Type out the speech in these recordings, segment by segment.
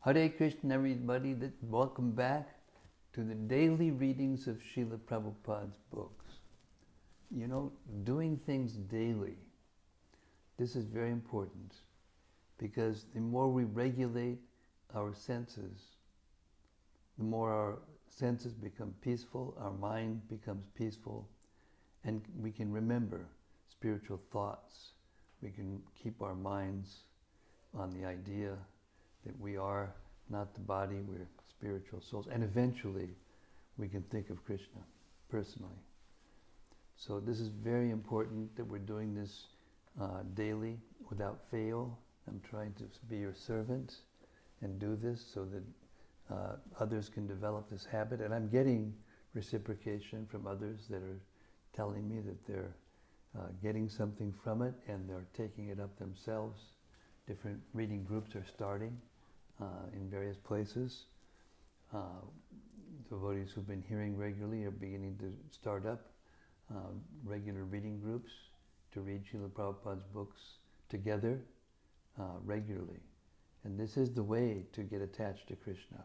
Hare Krishna, everybody. Welcome back to the daily readings of Srila Prabhupada's books. You know, doing things daily, this is very important because the more we regulate our senses, the more our senses become peaceful, our mind becomes peaceful, and we can remember spiritual thoughts. We can keep our minds on the idea that we are not the body, we're spiritual souls. And eventually, we can think of Krishna personally. So this is very important that we're doing this daily without fail. I'm trying to be your servant and do this so that others can develop this habit. And I'm getting reciprocation from others that are telling me that they're getting something from it and they're taking it up themselves. Different reading groups are starting in various places. Devotees who've been hearing regularly are beginning to start up regular reading groups to read Srila Prabhupada's books together regularly. And this is the way to get attached to Krishna.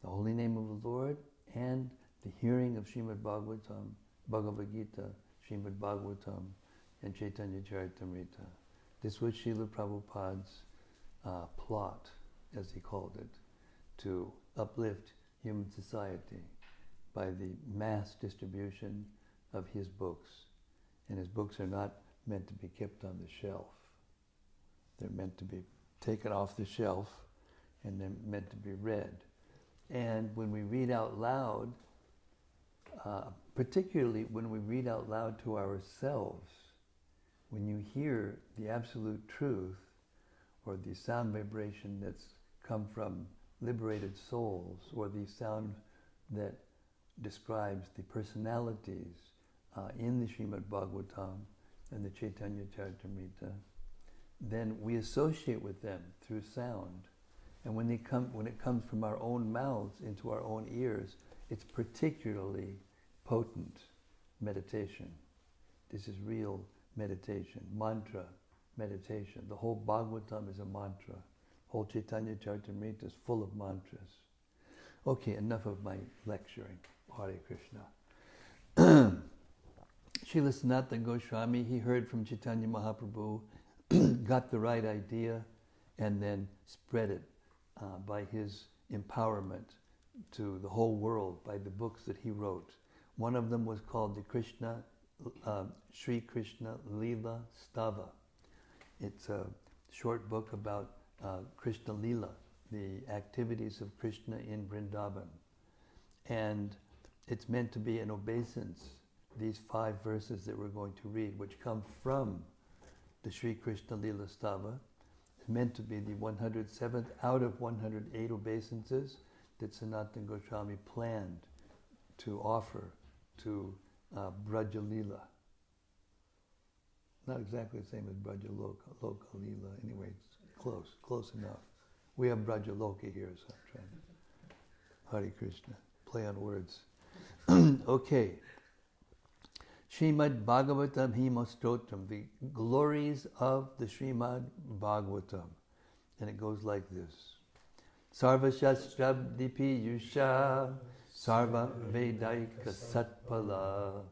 The holy name of the Lord and the hearing of Srimad-Bhagavatam, Bhagavad Gita, Srimad-Bhagavatam, and Chaitanya Charitamrita. This was Srila Prabhupada's plot, as he called it, to uplift human society by the mass distribution of his books. And his books are not meant to be kept on the shelf. They're meant to be taken off the shelf and they're meant to be read. And when we read out loud, particularly when we read out loud to ourselves, when you hear the absolute truth or the sound vibration that's come from liberated souls, or the sound that describes the personalities in the Srimad-Bhagavatam and the Chaitanya Charitamrita, then we associate with them through sound. And when it comes from our own mouths into our own ears, it's particularly potent meditation. This is real meditation, mantra meditation. The whole Bhagavatam is a mantra. Whole Chaitanya Charitamrita is full of mantras. Okay, enough of my lecturing. Hare Krishna. Srila Sanatana Goswami, he heard from Chaitanya Mahaprabhu, got the right idea, and then spread it by his empowerment to the whole world by the books that he wrote. One of them was called the Sri Krishna Leela Stava. It's a short book about Krishna Leela, the activities of Krishna in Vrindavan. And it's meant to be an obeisance, these 5 verses that we're going to read, which come from the Sri Krishna Leela Stava, is meant to be the 107th out of 108 obeisances that Sanatana Goswami planned to offer to Braja Leela. Not exactly the same as Braja Loka Leela. Anyway, it's close enough. We have Braja Loka here, so I'm trying to... Hare Krishna. Play on words. Okay. Srimad-Bhagavatam Himastotram, the glories of the Srimad-Bhagavatam. And it goes like this. Sarva Shastrabdipi Yusha, Sarva Vedaika Satpala,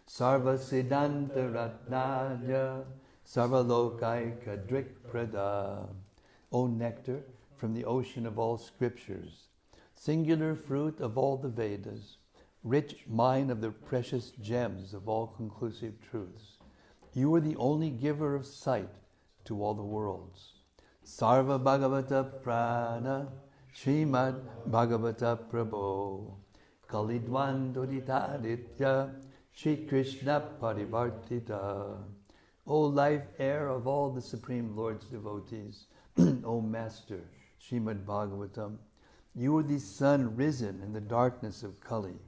Sarva Siddhanta Ratnaja, Sarva Lokaika Drikprada. O nectar from the ocean of all scriptures, singular fruit of all the Vedas, rich mine of the precious gems of all conclusive truths. You are the only giver of sight to all the worlds. Sarva Bhagavata Prana, Srimad Bhagavata Prabho, Kalidwan Dodita Aditya, Shri Krishna Parivartita. O life air of all the Supreme Lord's devotees, O Master, Srimad Bhagavatam, you are the sun risen in the darkness of Kali.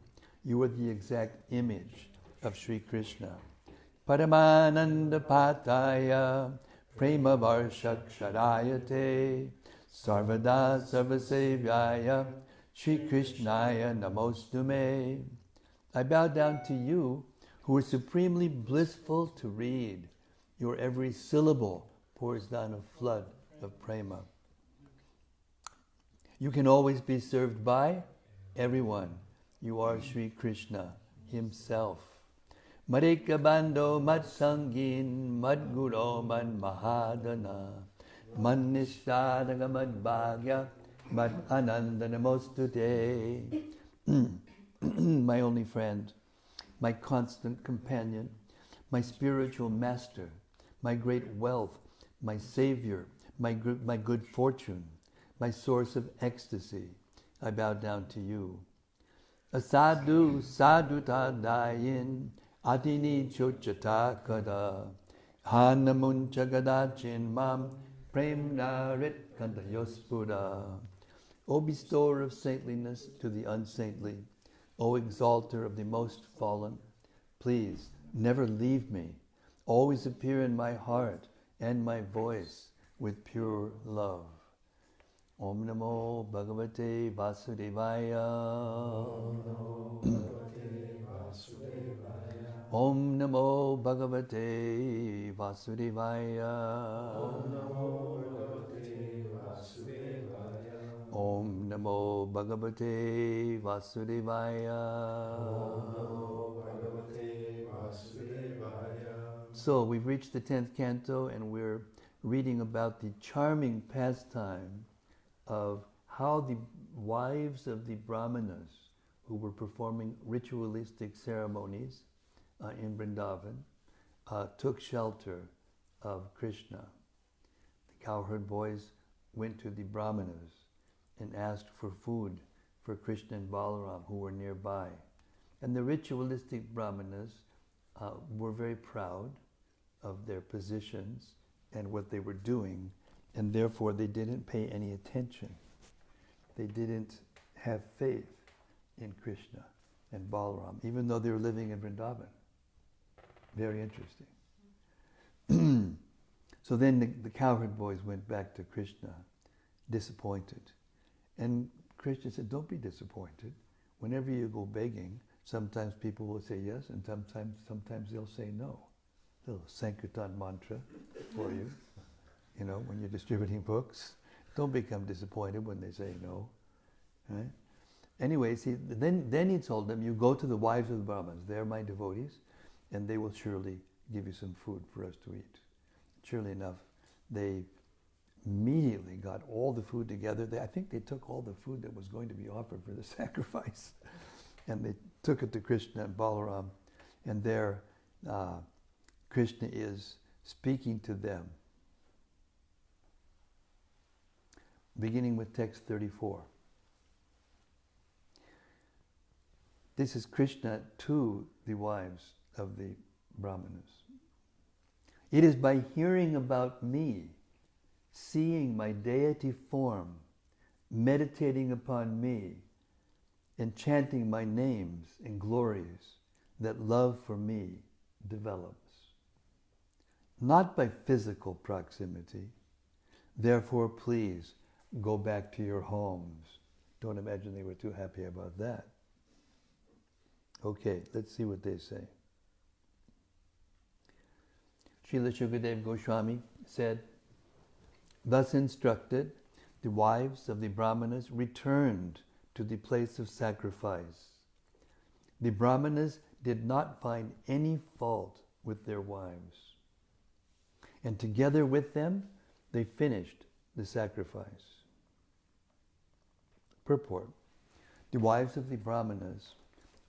You are the exact image of Sri Krishna. Paramananda Pataya, Prema Varshakshadayate, Sarvada Sarvasevyaya, Shri Krishnaya Namostume. I bow down to you, who are supremely blissful to read. Your every syllable pours down a flood of prema. You can always be served by everyone. You are Sri Krishna himself. Marika Bando Mad Sangin Mad Guru Mad Mahadana Mad Nishadaga Mad Bhagya Mad Ananda Namostute. My only friend, my constant companion, my spiritual master, my great wealth, my savior, my good fortune, my source of ecstasy, I bow down to you. Asadu saduta dayin adini chochata kada hanamuncha gadachin mam prem narit kantayospuda. O bestower of saintliness to the unsaintly, O exalter of the most fallen, please never leave me. Always appear in my heart and my voice with pure love. Om Namo Bhagavate Vasudevaya. Om Namo Bhagavate Vasudevaya. Om Namo Bhagavate Vasudevaya. So we've reached the 10th canto and we're reading about the charming pastime of how the wives of the Brahmanas who were performing ritualistic ceremonies in Vrindavan took shelter of Krishna. The cowherd boys went to the Brahmanas and asked for food for Krishna and Balaram who were nearby. And the ritualistic Brahmanas were very proud of their positions and what they were doing, and therefore they didn't pay any attention. They didn't have faith in Krishna and Balaram, even though they were living in Vrindavan. Very interesting. So then the cowherd boys went back to Krishna, disappointed. And Krishna said, don't be disappointed. Whenever you go begging, sometimes people will say yes, and sometimes they'll say no. A little Sankirtan mantra for you. You know, when you're distributing books, don't become disappointed when they say no. Right? Anyways, then he told them, you go to the wives of the Brahmanas, they're my devotees, and they will surely give you some food for us to eat. Surely enough, they immediately got all the food together. I think they took all the food that was going to be offered for the sacrifice, and they took it to Krishna and Balaram, and there Krishna is speaking to them. Beginning with text 34. This is Krishna to the wives of the Brahmanas. It is by hearing about me, seeing my deity form, meditating upon me, and chanting my names and glories that love for me develops. Not by physical proximity. Therefore, please, go back to your homes. Don't imagine they were too happy about that. Okay, let's see what they say. Srila Shukadev Goswami said, thus instructed, the wives of the Brahmanas returned to the place of sacrifice. The Brahmanas did not find any fault with their wives. And together with them, they finished the sacrifice. Purport. The wives of the Brahmanas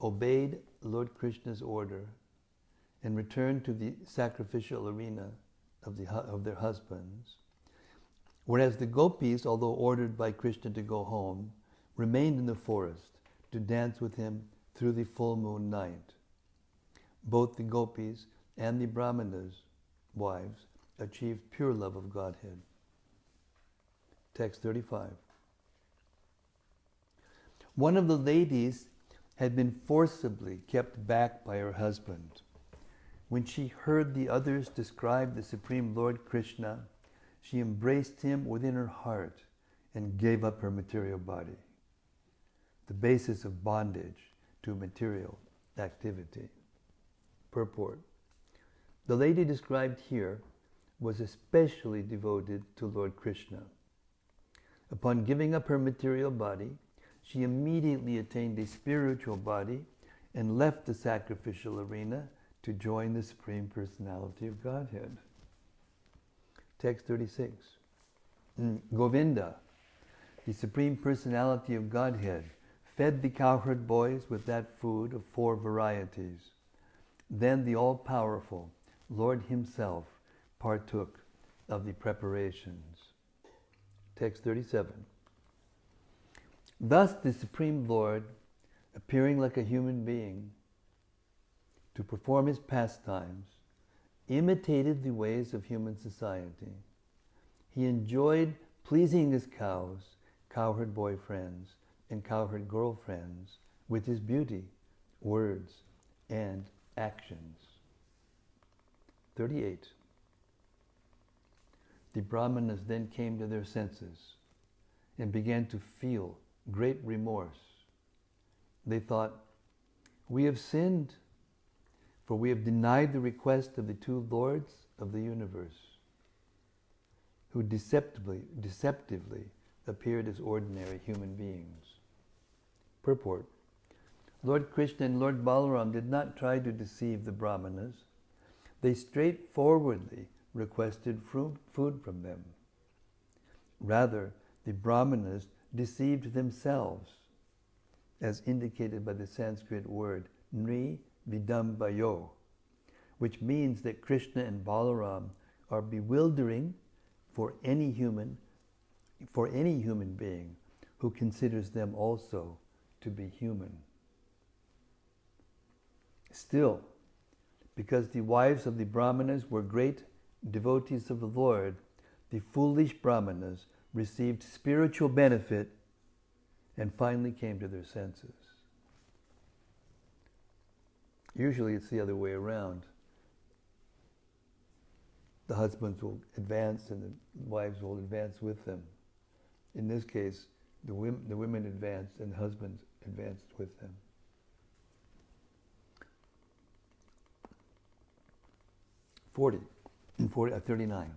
obeyed Lord Krishna's order and returned to the sacrificial arena of their husbands, whereas the gopis, although ordered by Krishna to go home, remained in the forest to dance with him through the full moon night. Both the gopis and the Brahmanas' wives achieved pure love of Godhead. Text 35. One of the ladies had been forcibly kept back by her husband. When she heard the others describe the Supreme Lord Krishna, she embraced him within her heart and gave up her material body, the basis of bondage to material activity. Purport. The lady described here was especially devoted to Lord Krishna. Upon giving up her material body, she immediately attained a spiritual body and left the sacrificial arena to join the Supreme Personality of Godhead. Text 36. Govinda, the Supreme Personality of Godhead, fed the cowherd boys with that food of 4 varieties. Then the all-powerful Lord himself partook of the preparations. Text 37. Thus the Supreme Lord, appearing like a human being to perform his pastimes, imitated the ways of human society. He enjoyed pleasing his cows, cowherd boyfriends, and cowherd girlfriends with his beauty, words, and actions. 38. The Brahmanas then came to their senses and began to feel great remorse. They thought, "We have sinned, for we have denied the request of the 2 lords of the universe, who deceptively appeared as ordinary human beings." Purport. Lord Krishna and Lord Balaram did not try to deceive the Brahmanas. They straightforwardly requested food from them. Rather, the Brahmanas deceived themselves, as indicated by the Sanskrit word Nri Vidambayo, which means that Krishna and Balaram are bewildering for any human being who considers them also to be human. Still, because the wives of the Brahmanas were great devotees of the Lord, the foolish Brahmanas received spiritual benefit and finally came to their senses. Usually it's the other way around. The husbands will advance and the wives will advance with them. In this case, the women advanced and the husbands advanced with them. 39.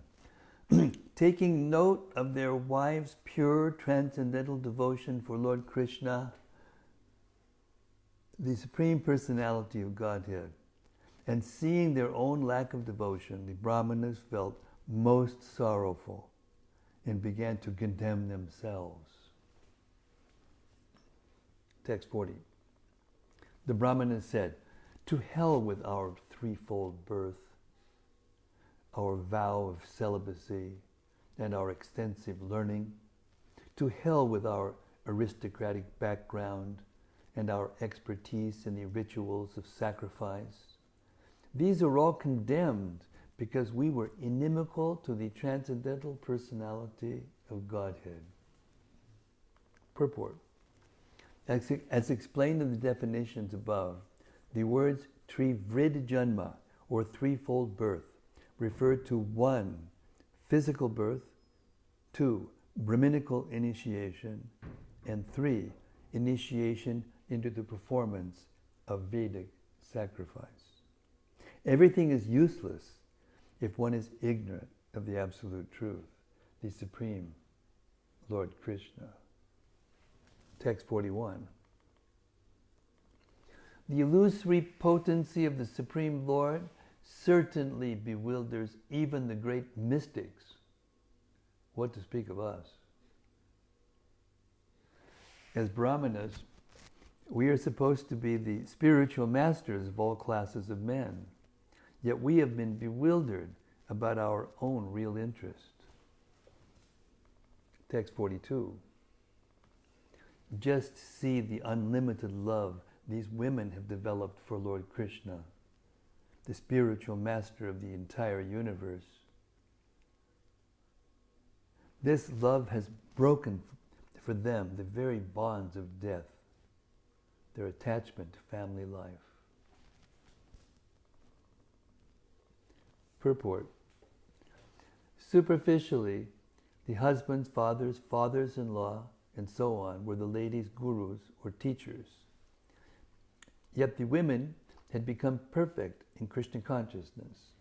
Taking note of their wives' pure transcendental devotion for Lord Krishna, the Supreme Personality of Godhead, and seeing their own lack of devotion, the Brahmanas felt most sorrowful and began to condemn themselves. Text 40. The Brahmanas said, "To hell with our 3-fold birth, our vow of celibacy, and our extensive learning. To hell with our aristocratic background and our expertise in the rituals of sacrifice. These are all condemned because we were inimical to the transcendental personality of Godhead." Purport. As explained in the definitions above, the words Trivrid Janma, or 3-fold birth, refer to 1, physical birth, 2, Brahminical initiation, and 3, initiation into the performance of Vedic sacrifice. Everything is useless if one is ignorant of the absolute truth, the Supreme Lord Krishna. Text 41. The illusory potency of the Supreme Lord certainly bewilders even the great mystics. What to speak of us? As Brahmanas, we are supposed to be the spiritual masters of all classes of men, yet we have been bewildered about our own real interest. Text 42. Just see the unlimited love these women have developed for Lord Krishna, the spiritual master of the entire universe. This love has broken for them the very bonds of death, their attachment to family life. Purport. Superficially, the husbands, fathers, fathers-in-law, and so on were the ladies' gurus or teachers. Yet the women had become perfect in Krishna consciousness,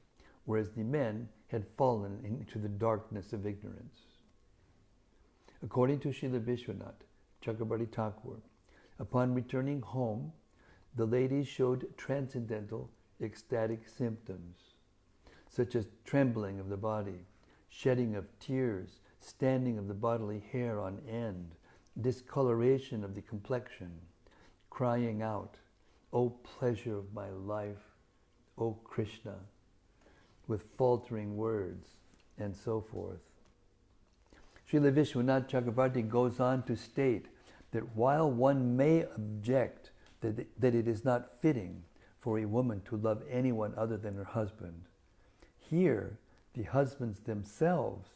whereas the men had fallen into the darkness of ignorance. According to Srila Vishwanath Chakrabarti Thakur, upon returning home, the ladies showed transcendental ecstatic symptoms, such as trembling of the body, shedding of tears, standing of the bodily hair on end, discoloration of the complexion, crying out, "O pleasure of my life, O Krishna," with faltering words, and so forth. Srila Vishwanath Chakrabarti goes on to state that while one may object that it is not fitting for a woman to love anyone other than her husband, here the husbands themselves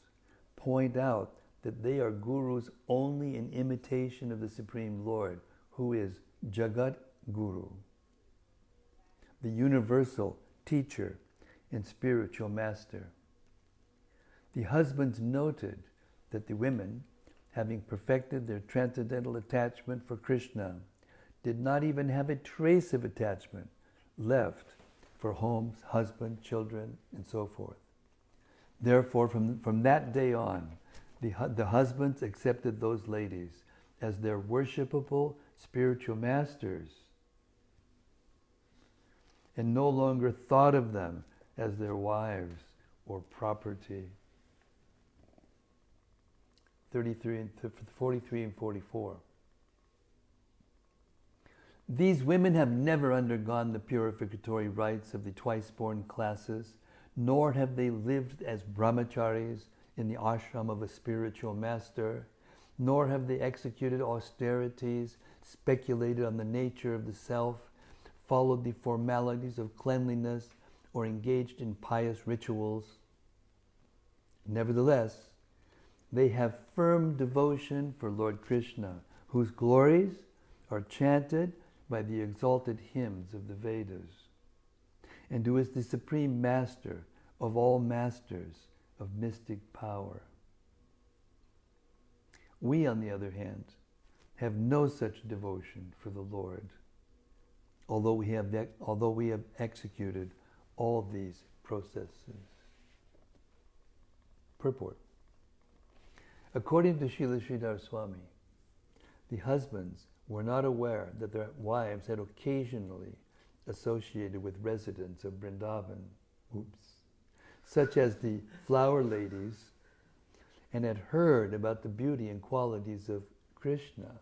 point out that they are gurus only in imitation of the Supreme Lord, who is Jagat Guru, the universal teacher and spiritual master. The husbands noted that the women, having perfected their transcendental attachment for Krishna, did not even have a trace of attachment left for homes, husband, children, and so forth. Therefore, from that day on, the husbands accepted those ladies as their worshipable spiritual masters and no longer thought of them as their wives or property. 43 and 44. These women have never undergone the purificatory rites of the twice-born classes, nor have they lived as brahmacharis in the ashram of a spiritual master, nor have they executed austerities, speculated on the nature of the self, followed the formalities of cleanliness, or engaged in pious rituals. Nevertheless, they have firm devotion for Lord Krishna, whose glories are chanted by the exalted hymns of the Vedas, and who is the supreme master of all masters of mystic power. We, on the other hand, have no such devotion for the Lord, although we have executed all these processes. Purport. According to Srila Sridhar Swami, the husbands were not aware that their wives had occasionally associated with residents of Vrindavan, such as the flower ladies, and had heard about the beauty and qualities of Krishna.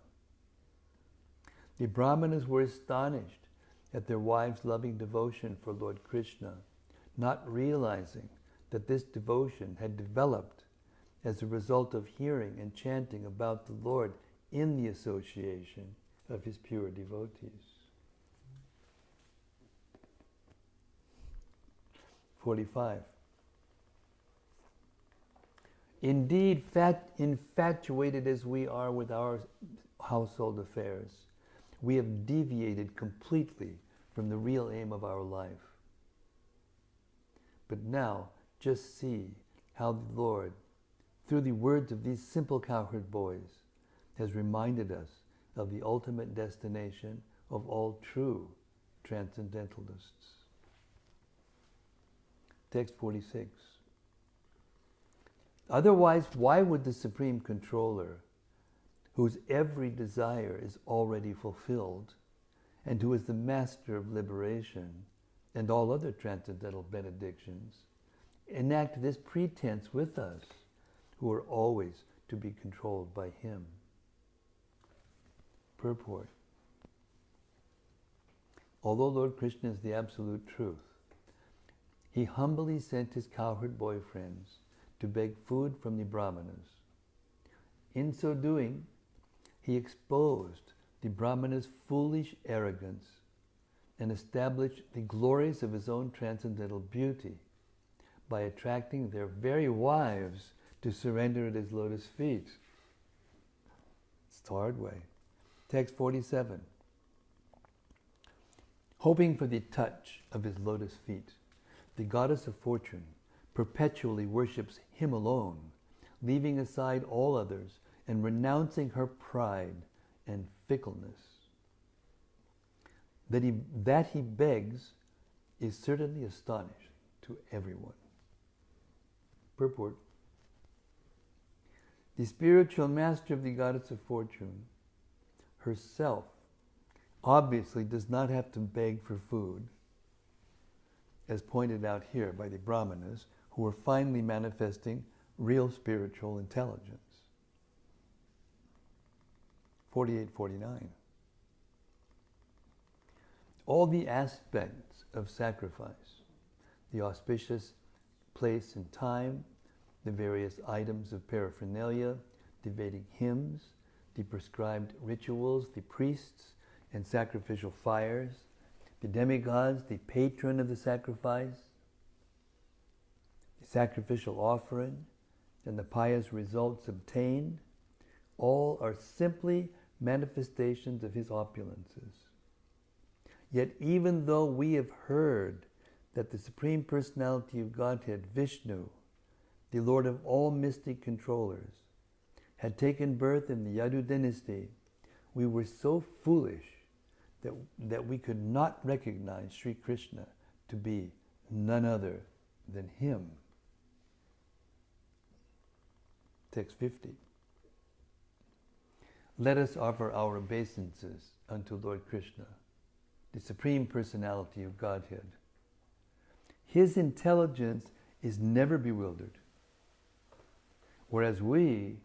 The Brahmanas were astonished at their wives' loving devotion for Lord Krishna, not realizing that this devotion had developed as a result of hearing and chanting about the Lord in the association of his pure devotees. 45. Indeed, infatuated as we are with our household affairs, we have deviated completely from the real aim of our life. But now, just see how the Lord, through the words of these simple cowherd boys, has reminded us of the ultimate destination of all true transcendentalists. Text 46. Otherwise, why would the Supreme Controller, whose every desire is already fulfilled, and who is the master of liberation and all other transcendental benedictions, enact this pretense with us, who are always to be controlled by him? Purport. Although Lord Krishna is the absolute truth, he humbly sent his cowherd boyfriends to beg food from the Brahmanas. In so doing, he exposed the Brahmanas' foolish arrogance and established the glories of his own transcendental beauty by attracting their very wives to surrender at his lotus feet. It's the hard way. Text 47. Hoping for the touch of his lotus feet, the goddess of fortune perpetually worships him alone, leaving aside all others and renouncing her pride and fickleness. That he begs is certainly astonishing to everyone. Purport. The spiritual master of the goddess of fortune herself obviously does not have to beg for food, as pointed out here by the Brahmanas, who were finally manifesting real spiritual intelligence. 48-49. All the aspects of sacrifice, the auspicious place and time, the various items of paraphernalia, the Vedic hymns, the prescribed rituals, the priests and sacrificial fires, the demigods, the patron of the sacrifice, the sacrificial offering, and the pious results obtained, all are simply manifestations of his opulences. Yet even though we have heard that the Supreme Personality of Godhead, Vishnu, the Lord of all mystic controllers, had taken birth in the Yadu dynasty, we were so foolish that we could not recognize Sri Krishna to be none other than him. Text 50. Let us offer our obeisances unto Lord Krishna, the Supreme Personality of Godhead. His intelligence is never bewildered, whereas we,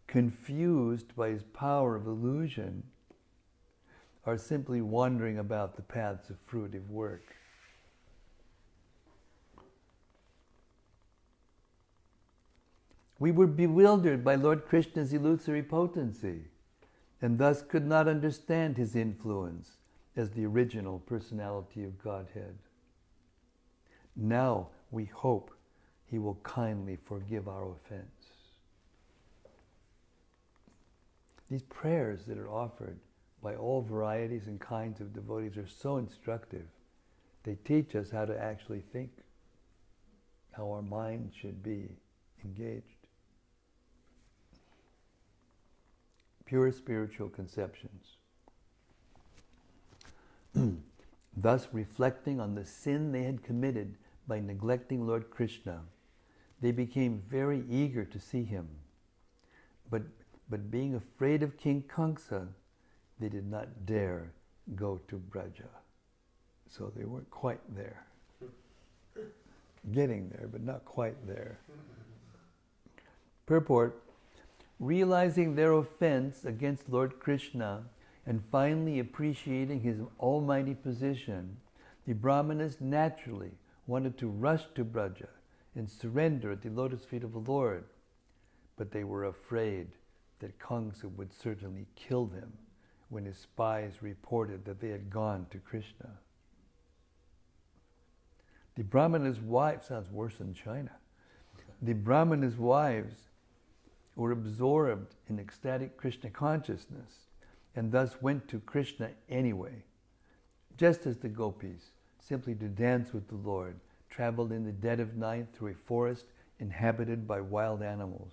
confused by his power of illusion, are simply wandering about the paths of fruitive work. We were bewildered by Lord Krishna's illusory potency, and thus could not understand his influence as the original personality of Godhead. Now we hope he will kindly forgive our offense. These prayers that are offered by all varieties and kinds of devotees are so instructive. They teach us how to actually think, how our mind should be engaged. Pure spiritual conceptions. Thus, reflecting on the sin they had committed by neglecting Lord Krishna, they became very eager to see him. But being afraid of King Kamsa, they did not dare go to Braja. So they weren't quite there. Getting there, but not quite there. Purport: realizing their offense against Lord Krishna and finally appreciating his almighty position, the Brahmanas naturally wanted to rush to Braja and surrender at the lotus feet of the Lord. But they were afraid that Kamsa would certainly kill them when his spies reported that they had gone to Krishna. The Brahmanas' wives, sounds worse than China. The Brahmanas' wives were absorbed in ecstatic Krishna consciousness and thus went to Krishna anyway, just as the gopis, simply to dance with the Lord, traveled in the dead of night through a forest inhabited by wild animals.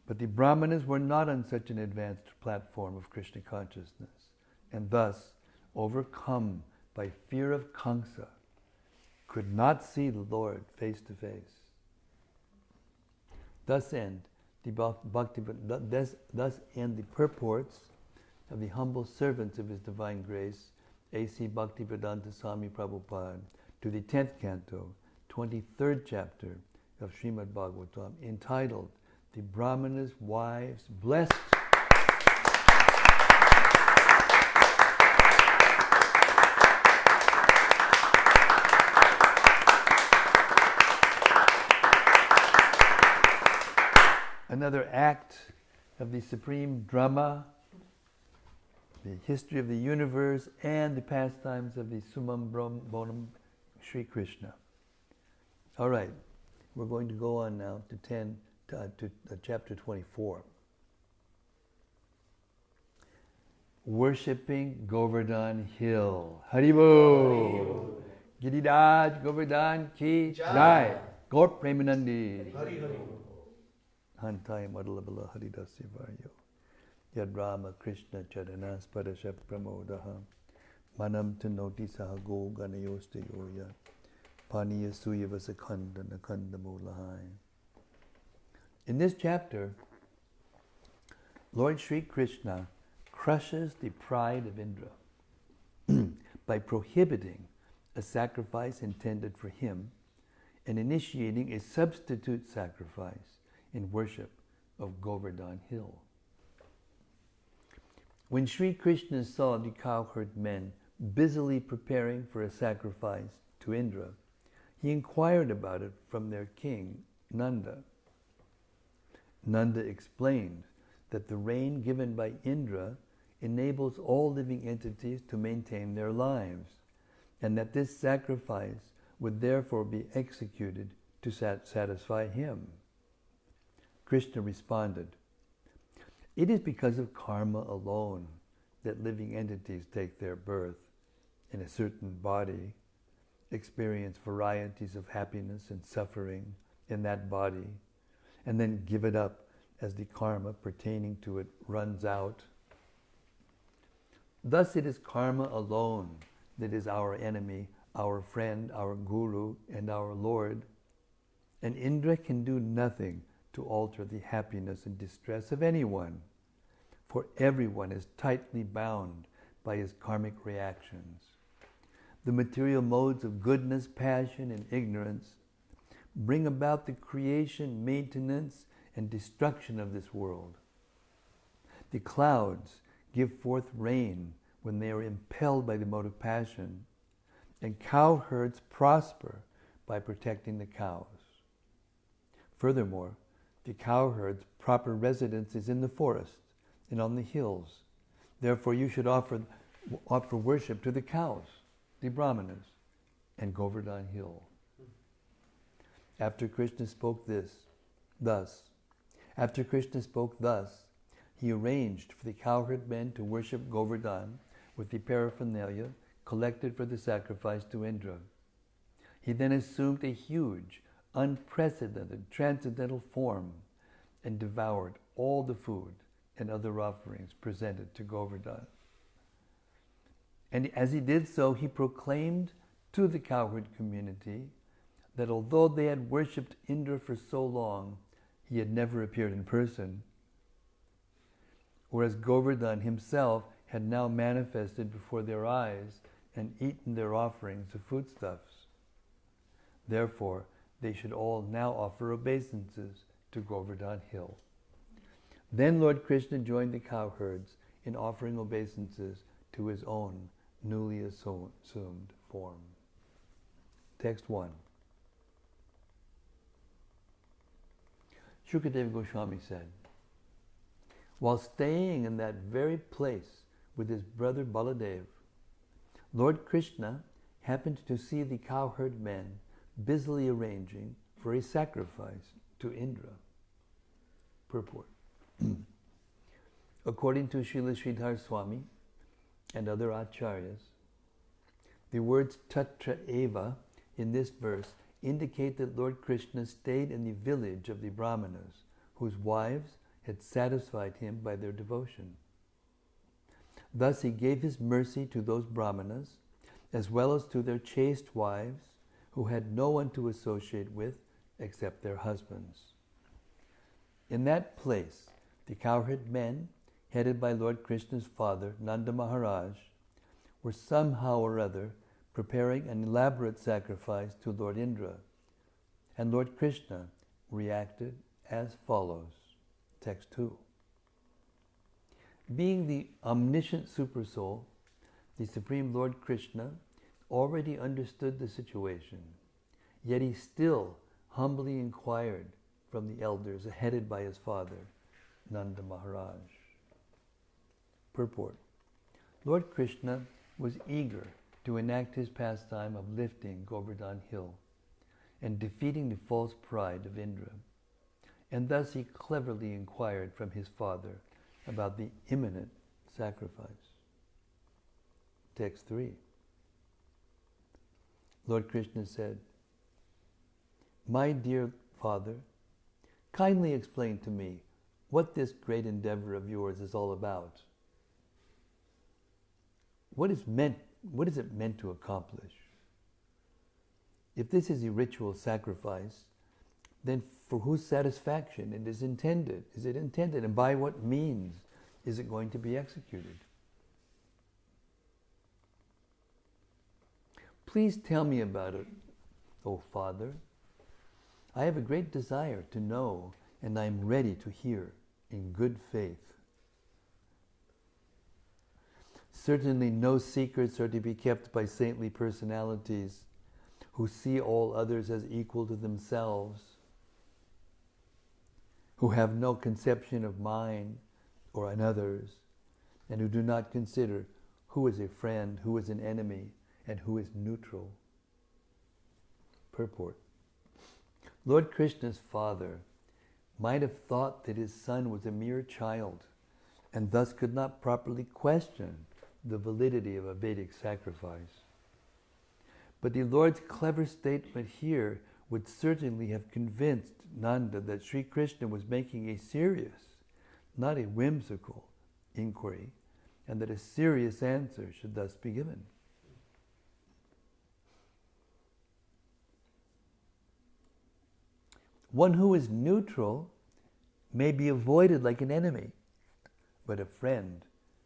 But the Brahmanas were not on such an advanced platform of Krishna consciousness, and thus, overcome by fear of Kamsa, could not see the Lord face to face. Thus end the purports of the humble servants of His Divine Grace, A.C. Bhaktivedanta Swami Prabhupada, to the 10th canto, 23rd chapter of Srimad-Bhagavatam, entitled The Brahmanas' Wives Blessed. Another act of the supreme drama, the history of the universe, and the pastimes of the Summum, Bonum, Sri Krishna. All right, we're going to go on now to chapter 24. Worshipping Govardhan Hill. Haribo! Giriraj Govardhan Ki Jai! Gaur Premanandi! Hari Hari. Hantai Madalabala Haridasya Varyo Yad Rama Krishna Charanas Parasha Pramodaha Manam Tanoti Sahago Ganayoste Yoya Paniya Suya Vasakanda Nakanda Mulahai In this chapter, Lord Sri Krishna crushes the pride of Indra by prohibiting a sacrifice intended for him and initiating a substitute sacrifice in worship of Govardhan Hill. When Sri Krishna saw the cowherd men busily preparing for a sacrifice to Indra, he inquired about it from their king, Nanda. Nanda explained that the rain given by Indra enables all living entities to maintain their lives, and that this sacrifice would therefore be executed to satisfy him. Krishna responded, "It is because of karma alone that living entities take their birth in a certain body, experience varieties of happiness and suffering in that body, and then give it up as the karma pertaining to it runs out. Thus it is karma alone that is our enemy, our friend, our guru, and our Lord. And Indra can do nothing to alter the happiness and distress of anyone, for everyone is tightly bound by his karmic reactions. The material modes of goodness, passion, and ignorance bring about the creation, maintenance, and destruction of this world. The clouds give forth rain when they are impelled by the mode of passion, and cowherds prosper by protecting the cows. Furthermore, the cowherd's proper residence is in the forest and on the hills. Therefore, you should offer worship to the cows, the Brahmanas, and Govardhan Hill." After Krishna spoke thus, he arranged for the cowherd men to worship Govardhan with the paraphernalia collected for the sacrifice to Indra. He then assumed a huge, unprecedented, transcendental form and devoured all the food and other offerings presented to Govardhan. And as he did so, he proclaimed to the cowherd community that although they had worshipped Indra for so long, he had never appeared in person, whereas Govardhan himself had now manifested before their eyes and eaten their offerings of foodstuffs. Therefore, they should all now offer obeisances to Govardhan Hill. Then Lord Krishna joined the cowherds in offering obeisances to his own newly assumed form. Text 1. Shukadeva Goswami said, "While staying in that very place with his brother Baladev, Lord Krishna happened to see the cowherd men busily arranging for a sacrifice to Indra." Purport. According to Srila Sridhar Swami and other acharyas, the words tatra eva in this verse indicate that Lord Krishna stayed in the village of the Brahmanas, whose wives had satisfied him by their devotion. Thus he gave his mercy to those Brahmanas, as well as to their chaste wives, who had no one to associate with except their husbands. In that place, the cowherd men, headed by Lord Krishna's father, Nanda Maharaj, were somehow or other preparing an elaborate sacrifice to Lord Indra, and Lord Krishna reacted as follows. Text 2. Being the omniscient Supersoul, the Supreme Lord Krishna already understood the situation, yet he still humbly inquired from the elders headed by his father, Nanda Maharaj. Purport. Lord Krishna was eager to enact his pastime of lifting Govardhan Hill and defeating the false pride of Indra, and thus he cleverly inquired from his father about the imminent sacrifice. Text 3. Lord Krishna said, "My dear father, kindly explain to me what this great endeavor of yours is all about. What is it meant to accomplish? If this is a ritual sacrifice, then for whose satisfaction it is intended. Is it intended, and by what means is it going to be executed? Please tell me about it, O Father. I have a great desire to know, and I am ready to hear in good faith. Certainly no secrets are to be kept by saintly personalities who see all others as equal to themselves, who have no conception of mine or another's, and who do not consider who is a friend, who is an enemy, and who is neutral. Purport. Lord Krishna's father might have thought that his son was a mere child and thus could not properly question the validity of a Vedic sacrifice. But the Lord's clever statement here would certainly have convinced Nanda that Sri Krishna was making a serious, not a whimsical, inquiry, and that a serious answer should thus be given. One who is neutral may be avoided like an enemy, but a friend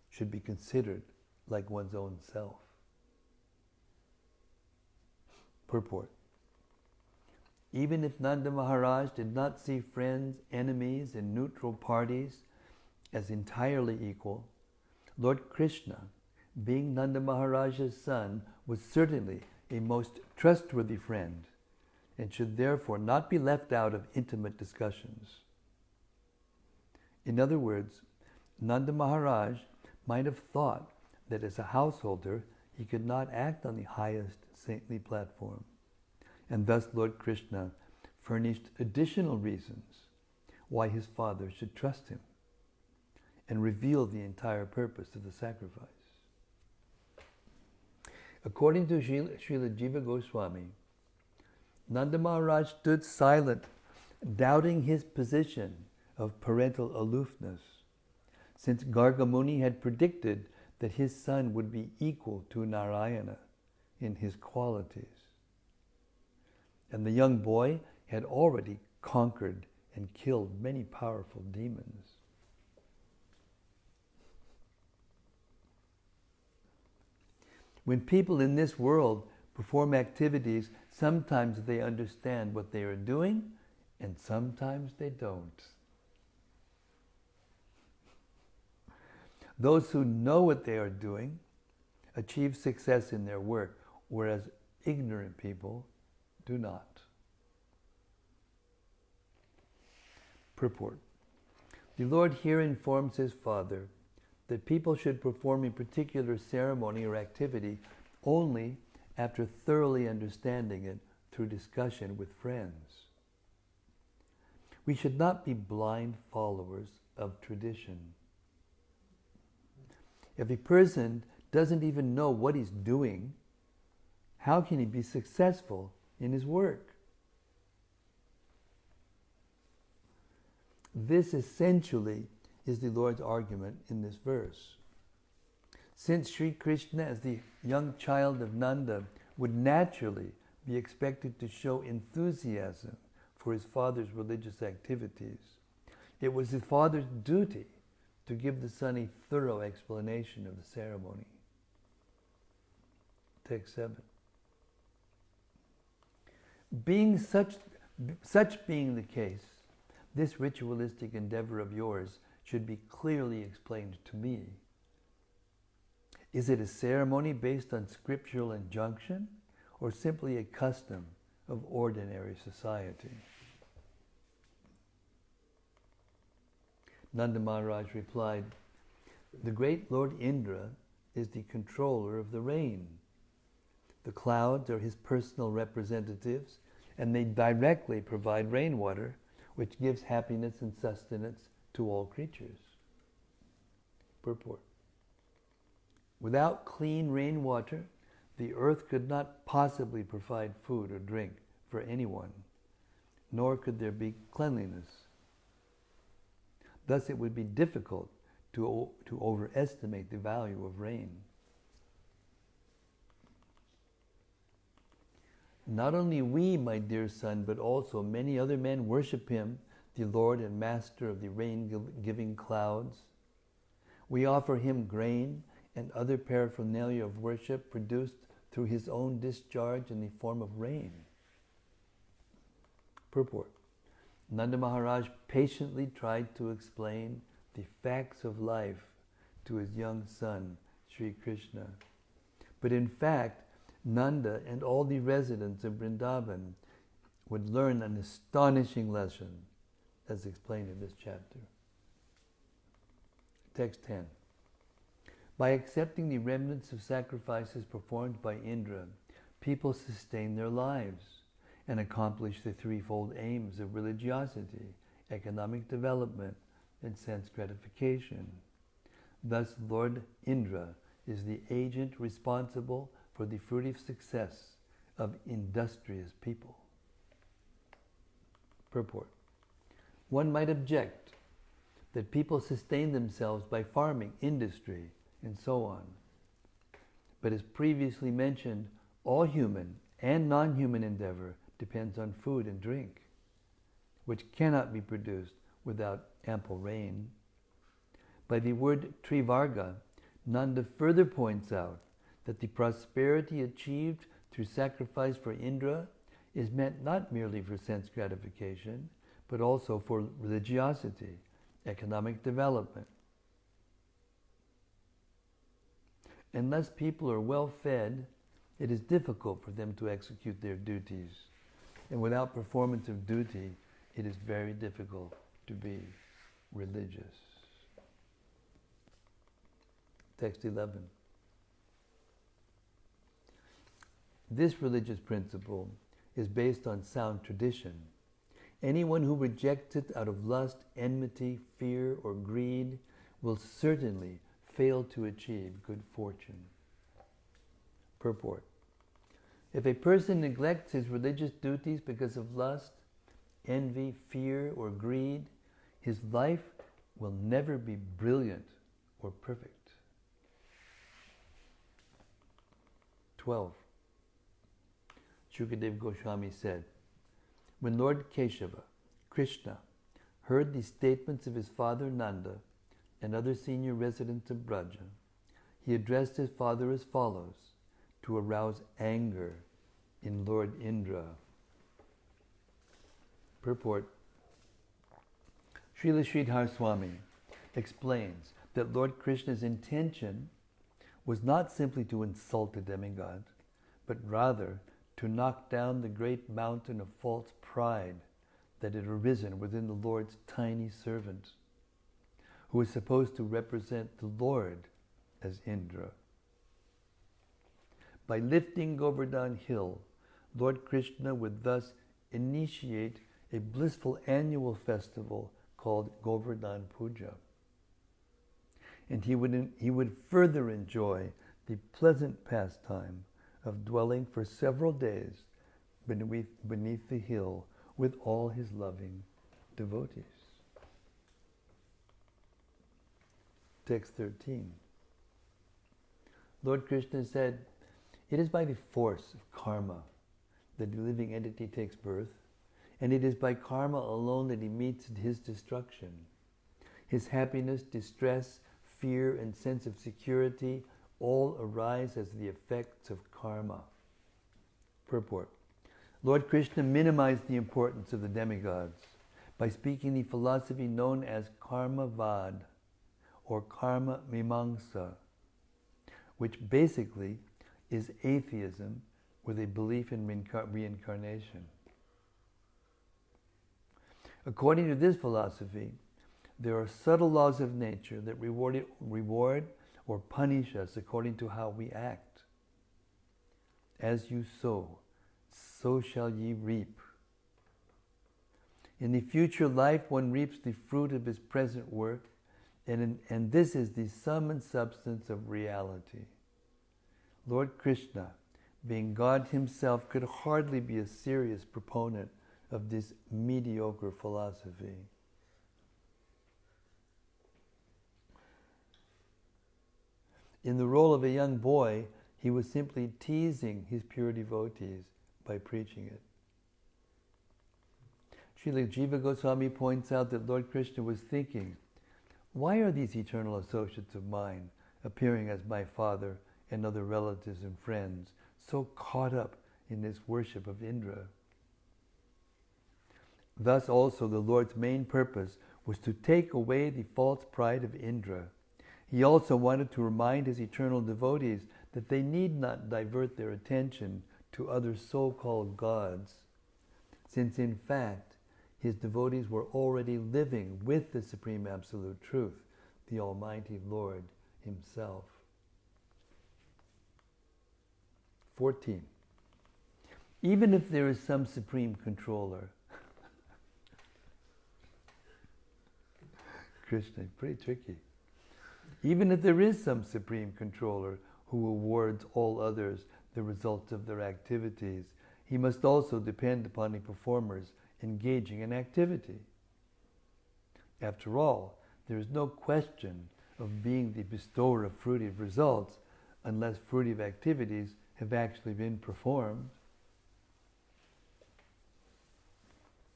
should be considered like one's own self. Purport. Even if Nanda Maharaj did not see friends, enemies, and neutral parties as entirely equal, Lord Krishna, being Nanda Maharaj's son, was certainly a most trustworthy friend and should therefore not be left out of intimate discussions. In other words, Nanda Maharaj might have thought that as a householder he could not act on the highest saintly platform, and thus Lord Krishna furnished additional reasons why his father should trust him and reveal the entire purpose of the sacrifice. According to Srila Jiva Goswami, Nanda Maharaj stood silent, doubting his position of parental aloofness, since Garga Muni had predicted that his son would be equal to Narayana in his qualities. And the young boy had already conquered and killed many powerful demons. When people in this world perform activities, sometimes they understand what they are doing, and sometimes they don't. Those who know what they are doing achieve success in their work, whereas ignorant people do not. Purport. The Lord here informs his father that people should perform a particular ceremony or activity only after thoroughly understanding it through discussion with friends. We should not be blind followers of tradition. If a person doesn't even know what he's doing, how can he be successful in his work? This essentially is the Lord's argument in this verse. Since Sri Krishna, as the young child of Nanda, would naturally be expected to show enthusiasm for his father's religious activities, it was his father's duty to give the son a thorough explanation of the ceremony. Text 7. Being such being the case, this ritualistic endeavor of yours should be clearly explained to me. Is it a ceremony based on scriptural injunction, or simply a custom of ordinary society? Nanda Maharaj replied, the great Lord Indra is the controller of the rain. The clouds are his personal representatives, and they directly provide rainwater, which gives happiness and sustenance to all creatures. Purport. Without clean rainwater, the earth could not possibly provide food or drink for anyone, nor could there be cleanliness. Thus it would be difficult to overestimate the value of rain. Not only we, my dear son, but also many other men worship him, the Lord and Master of the rain-giving clouds. We offer him grain and other paraphernalia of worship produced through his own discharge in the form of rain. Purport. Nanda Maharaj patiently tried to explain the facts of life to his young son, Sri Krishna. But in fact, Nanda and all the residents of Vrindavan would learn an astonishing lesson, as explained in this chapter. Text 10. By accepting the remnants of sacrifices performed by Indra, people sustain their lives and accomplish the threefold aims of religiosity, economic development, and sense gratification. Thus, Lord Indra is the agent responsible for the fruitive success of industrious people. Purport. One might object that people sustain themselves by farming, industry, and so on. But as previously mentioned, all human and non-human endeavor depends on food and drink, which cannot be produced without ample rain. By the word trivarga, Nanda further points out that the prosperity achieved through sacrifice for Indra is meant not merely for sense gratification, but also for religiosity, economic development. Unless people are well fed, it is difficult for them to execute their duties. And without performance of duty, it is very difficult to be religious. Text 11. This religious principle is based on sound tradition. Anyone who rejects it out of lust, enmity, fear, or greed will certainly fail to achieve good fortune. Purport. If a person neglects his religious duties because of lust, envy, fear, or greed, his life will never be brilliant or perfect. 12. Shukadev Goswami said, when Lord Keshava, Krishna, heard the statements of his father Nanda and other senior residents of Braja, he addressed his father as follows to arouse anger in Lord Indra. Purport. Srila Sridhar Swami explains that Lord Krishna's intention was not simply to insult the demigod, but rather to knock down the great mountain of false pride that had arisen within the Lord's tiny servant, who was supposed to represent the Lord as Indra. By lifting Govardhan Hill, Lord Krishna would thus initiate a blissful annual festival called Govardhan Puja. And he would further enjoy the pleasant pastime of dwelling for several days beneath the hill with all his loving devotees. Text 13. Lord Krishna said, it is by the force of karma that the living entity takes birth, and it is by karma alone that he meets his destruction. His happiness, distress, fear, and sense of security all arise as the effects of karma. Purport. Lord Krishna minimized the importance of the demigods by speaking the philosophy known as karma-vad or karma mimamsa, which basically is atheism with a belief in reincarnation. According to this philosophy, there are subtle laws of nature that reward or punish us according to how we act. As you sow, so shall ye reap. In the future life, one reaps the fruit of his present work, and this is the sum and substance of reality. Lord Krishna, being God himself, could hardly be a serious proponent of this mediocre philosophy. In the role of a young boy, he was simply teasing his pure devotees by preaching it. Srila Jiva Goswami points out that Lord Krishna was thinking, why are these eternal associates of mine appearing as my father and other relatives and friends so caught up in this worship of Indra? Thus also the Lord's main purpose was to take away the false pride of Indra. He also wanted to remind his eternal devotees that they need not divert their attention to other so-called gods, since in fact his devotees were already living with the Supreme Absolute Truth, the Almighty Lord Himself. 14. Even if there is some Supreme Controller, Krishna, pretty tricky. Even if there is some Supreme Controller who awards all others the results of their activities, he must also depend upon the performers engaging in activity. After all, there is no question of being the bestower of fruitive results unless fruitive activities have actually been performed.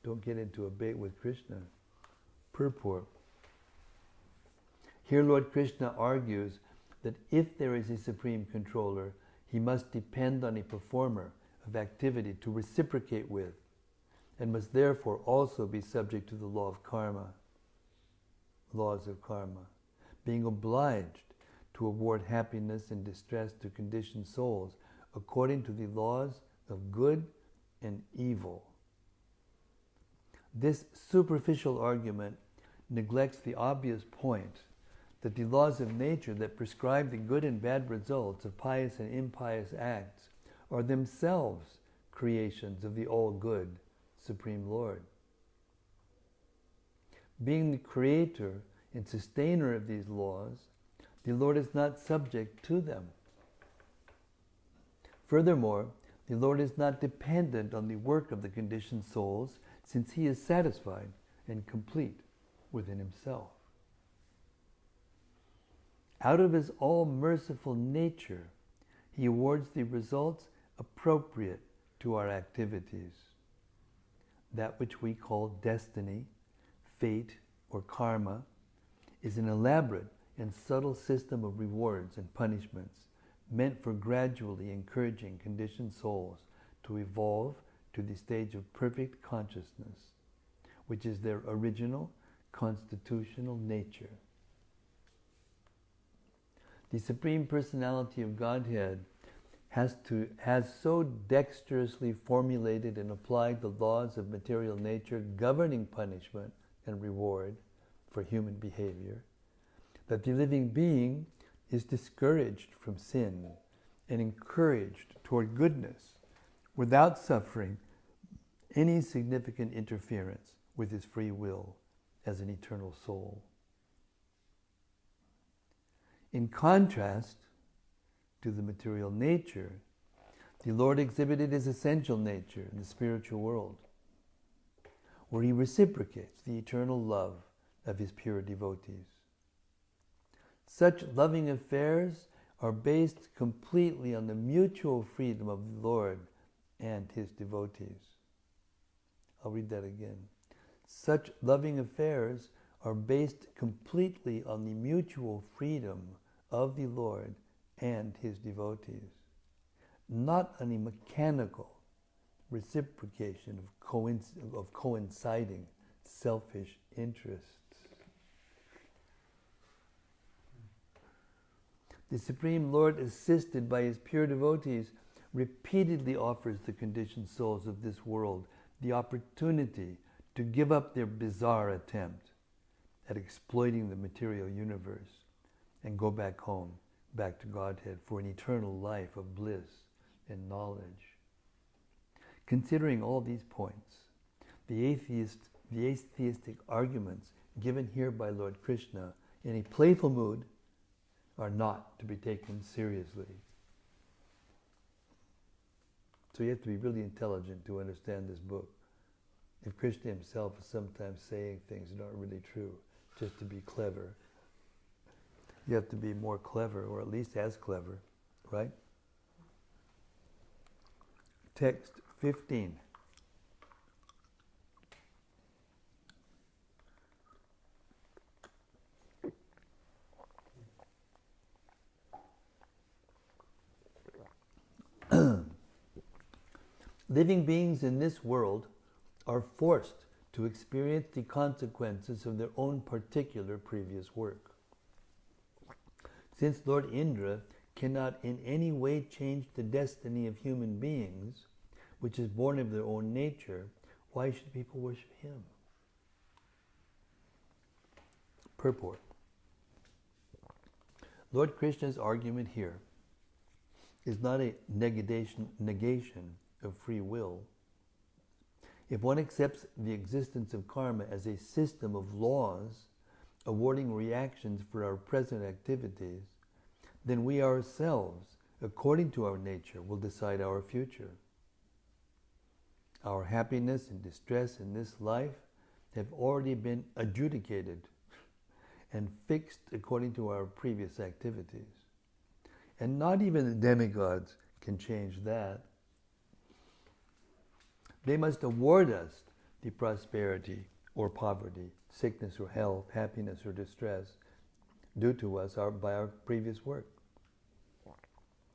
Don't get into a debate with Krishna. Purport. Here Lord Krishna argues that if there is a Supreme Controller, he must depend on a performer of activity to reciprocate with, and must therefore also be subject to the law of karma, laws of karma, being obliged to award happiness and distress to conditioned souls according to the laws of good and evil. This superficial argument neglects the obvious point that the laws of nature that prescribe the good and bad results of pious and impious acts are themselves creations of the all-good Supreme Lord. Being the creator and sustainer of these laws, the Lord is not subject to them. Furthermore, the Lord is not dependent on the work of the conditioned souls, since He is satisfied and complete within Himself. Out of His all-merciful nature, He awards the results appropriate to our activities. That which we call destiny, fate, or karma is an elaborate and subtle system of rewards and punishments meant for gradually encouraging conditioned souls to evolve to the stage of perfect consciousness, which is their original constitutional nature. The Supreme Personality of Godhead has so dexterously formulated and applied the laws of material nature governing punishment and reward for human behavior, that the living being is discouraged from sin and encouraged toward goodness without suffering any significant interference with his free will as an eternal soul. In contrast to the material nature, the Lord exhibited His essential nature in the spiritual world, where He reciprocates the eternal love of His pure devotees. Such loving affairs are based completely on the mutual freedom of the Lord and His devotees. I'll read that again. Such loving affairs are based completely on the mutual freedom of the Lord and His devotees, not on a mechanical reciprocation of coinciding selfish interests. The Supreme Lord, assisted by His pure devotees, repeatedly offers the conditioned souls of this world the opportunity to give up their bizarre attempt at exploiting the material universe and go back home, back to Godhead, for an eternal life of bliss and knowledge. Considering all these points, the atheistic arguments given here by Lord Krishna in a playful mood are not to be taken seriously. So you have to be really intelligent to understand this book. If Krishna himself is sometimes saying things that aren't really true, just to be clever, you have to be more clever, or at least as clever, right? Text 15. Living beings in this world are forced to experience the consequences of their own particular previous work. Since Lord Indra cannot in any way change the destiny of human beings, which is born of their own nature, why should people worship him? Purport. Lord Krishna's argument here is not a negation of free will. If one accepts the existence of karma as a system of laws awarding reactions for our present activities, then we ourselves, according to our nature, will decide our future. Our happiness and distress in this life have already been adjudicated and fixed according to our previous activities. And not even the demigods can change that. They must award us the prosperity or poverty, sickness or health, happiness or distress due to us by our previous work.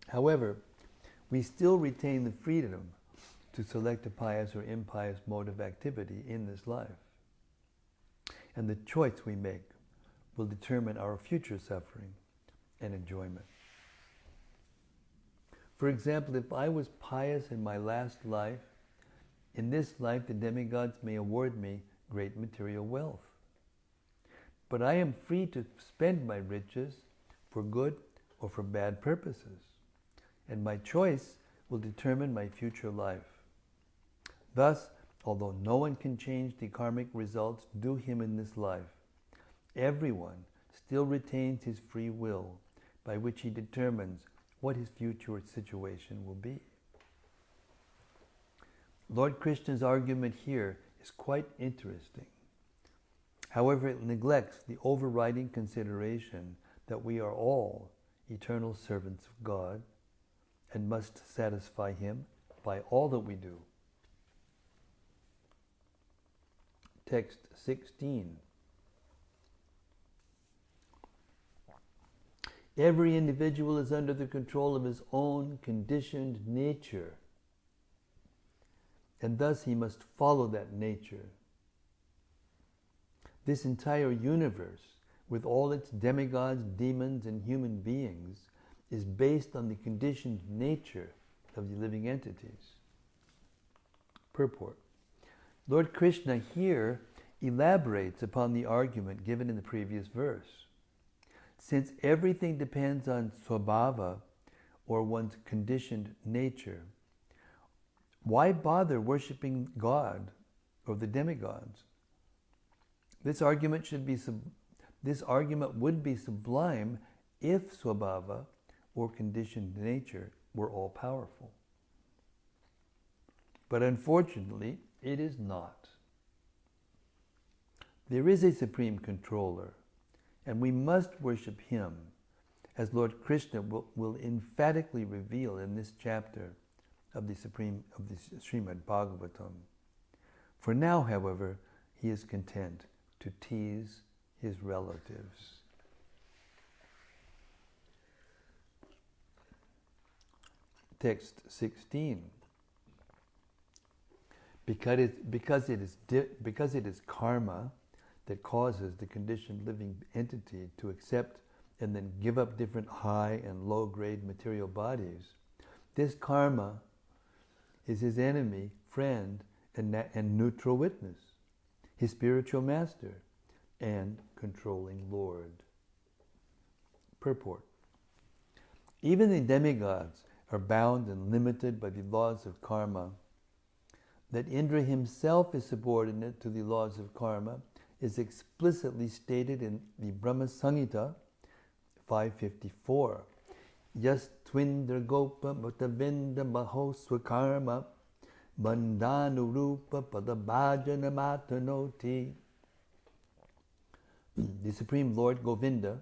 However, we still retain the freedom to select a pious or impious mode of activity in this life. And the choice we make will determine our future suffering and enjoyment. For example, if I was pious in my last life, in this life the demigods may award me great material wealth. But I am free to spend my riches for good or for bad purposes, and my choice will determine my future life. Thus, although no one can change the karmic results due him in this life, everyone still retains his free will, by which he determines what his future situation will be. Lord Krishna's argument here is quite interesting. However, it neglects the overriding consideration that we are all eternal servants of God and must satisfy him by all that we do. Text 16. Every individual is under the control of his own conditioned nature, and thus he must follow that nature. This entire universe, with all its demigods, demons, and human beings, is based on the conditioned nature of the living entities. Purport. Lord Krishna here elaborates upon the argument given in the previous verse. Since everything depends on svabhava, or one's conditioned nature, why bother worshipping God or the demigods? This argument would be sublime if svabhava, or conditioned nature, were all powerful. But unfortunately, it is not. There is a supreme controller, and we must worship him, as Lord Krishna will emphatically reveal in this chapter of the Srimad-Bhagavatam. For now, however, he is content to tease his relatives. Text 16. Because it is karma that causes the conditioned living entity to accept and then give up different high and low grade material bodies, this karma is his enemy, friend, and neutral witness, his spiritual master, and controlling Lord. Purport. Even the demigods are bound and limited by the laws of karma. That Indra himself is subordinate to the laws of karma is explicitly stated in the Brahma Samhita 554. Yas twindra gopa mutavinda maho swakarma bandhanurupa padabhajana matanoti. The Supreme Lord Govinda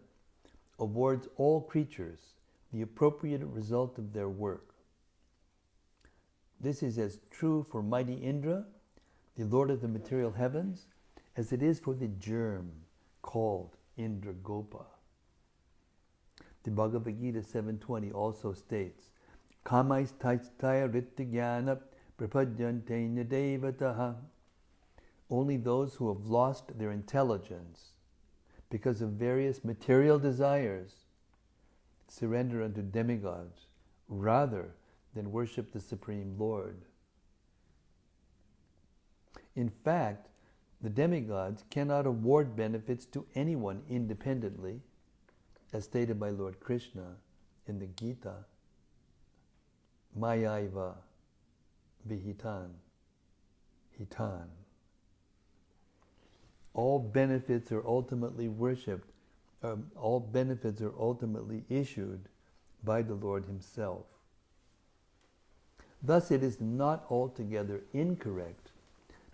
awards all creatures the appropriate result of their work. This is as true for mighty Indra, the Lord of the material heavens, as it is for the germ called Indra Gopa. The Bhagavad Gita 7.20 also states, Kamais taistaya rittigyana prapadyantena devataha. Only those who have lost their intelligence because of various material desires surrender unto demigods rather than worship the Supreme Lord. In fact, the demigods cannot award benefits to anyone independently, as stated by Lord Krishna in the Gita, Mayaiva Vihitan Hitan. All benefits are ultimately worshipped, all benefits are ultimately issued by the Lord Himself. Thus it is not altogether incorrect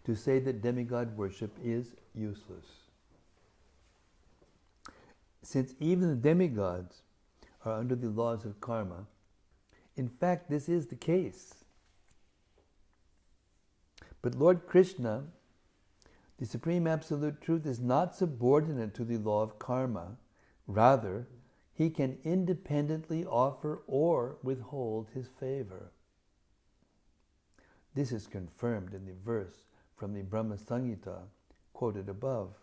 to say that demigod worship is useless. Since even the demigods are under the laws of karma, in fact this is the case. But Lord Krishna, the Supreme Absolute Truth, is not subordinate to the law of karma. Rather, He can independently offer or withhold His favor. This is confirmed in the verse from the Brahma Samhita quoted above,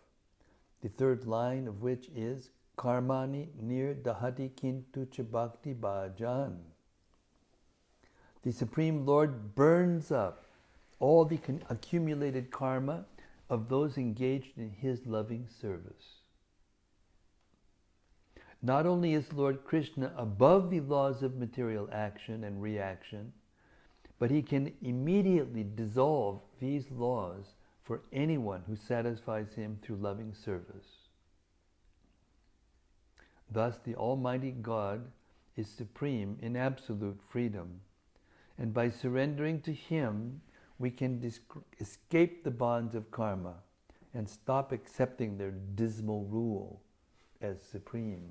the third line of which is Karmani nir dahati kintu cha bhakti bhajan. The Supreme Lord burns up all the accumulated karma of those engaged in His loving service. Not only is Lord Krishna above the laws of material action and reaction, but He can immediately dissolve these laws for anyone who satisfies Him through loving service. Thus, the Almighty God is supreme in absolute freedom, and by surrendering to Him, we can escape the bonds of karma and stop accepting their dismal rule as supreme.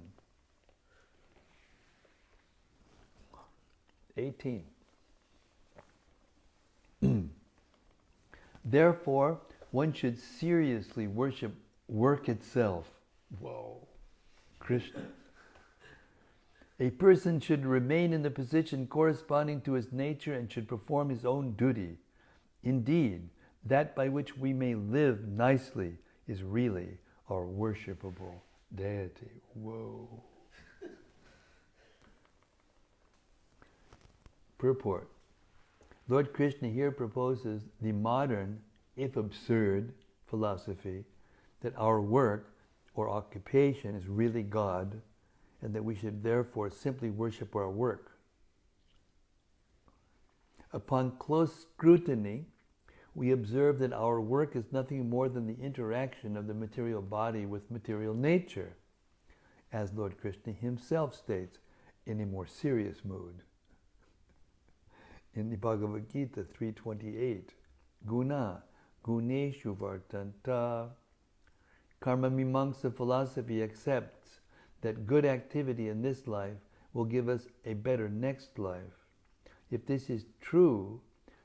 18. Therefore, one should seriously worship work itself. Whoa, Krishna. A person should remain in the position corresponding to his nature and should perform his own duty. Indeed, that by which we may live nicely is really our worshipable deity. Whoa. Purport. Lord Krishna here proposes the modern, if absurd, philosophy that our work or occupation is really God, and that we should therefore simply worship our work. Upon close scrutiny, we observe that our work is nothing more than the interaction of the material body with material nature, as Lord Krishna Himself states in a more serious mood. In the Bhagavad Gita 3.28, Guna, Guneshu Vartanta. Karma Mimamsa philosophy accepts that good activity in this life will give us a better next life. If this is true,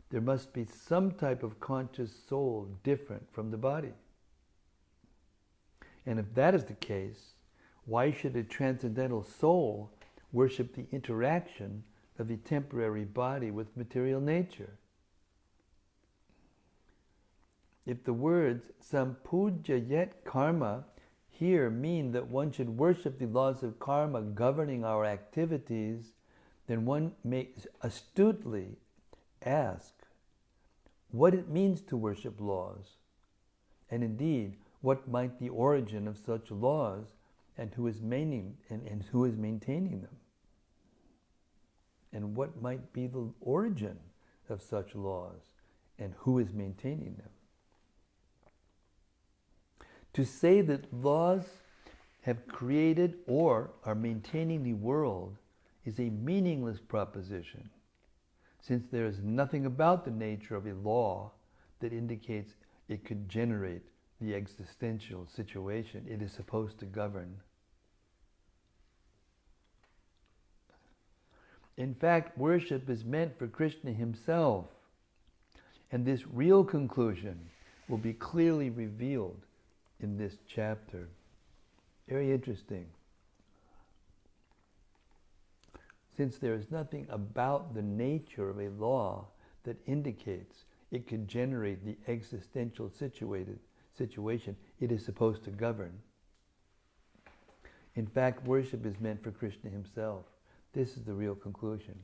there must be some type of conscious soul different from the body. And if that is the case, why should a transcendental soul worship the interaction of the temporary body with material nature? If the words sampuja yet karma here mean that one should worship the laws of karma governing our activities, then one may astutely ask what it means to worship laws, and indeed what might the origin of such laws and who is maintaining them. And what might be the origin of such laws and who is maintaining them. To say that laws have created or are maintaining the world is a meaningless proposition, since there is nothing about the nature of a law that indicates it could generate the existential situation it is supposed to govern. In fact, worship is meant for Krishna Himself, And this real conclusion will be clearly revealed in this chapter. Very interesting. Since there is nothing about the nature of a law that indicates it can generate the existential situation it is supposed to govern. In fact, worship is meant for Krishna himself. This is the real conclusion.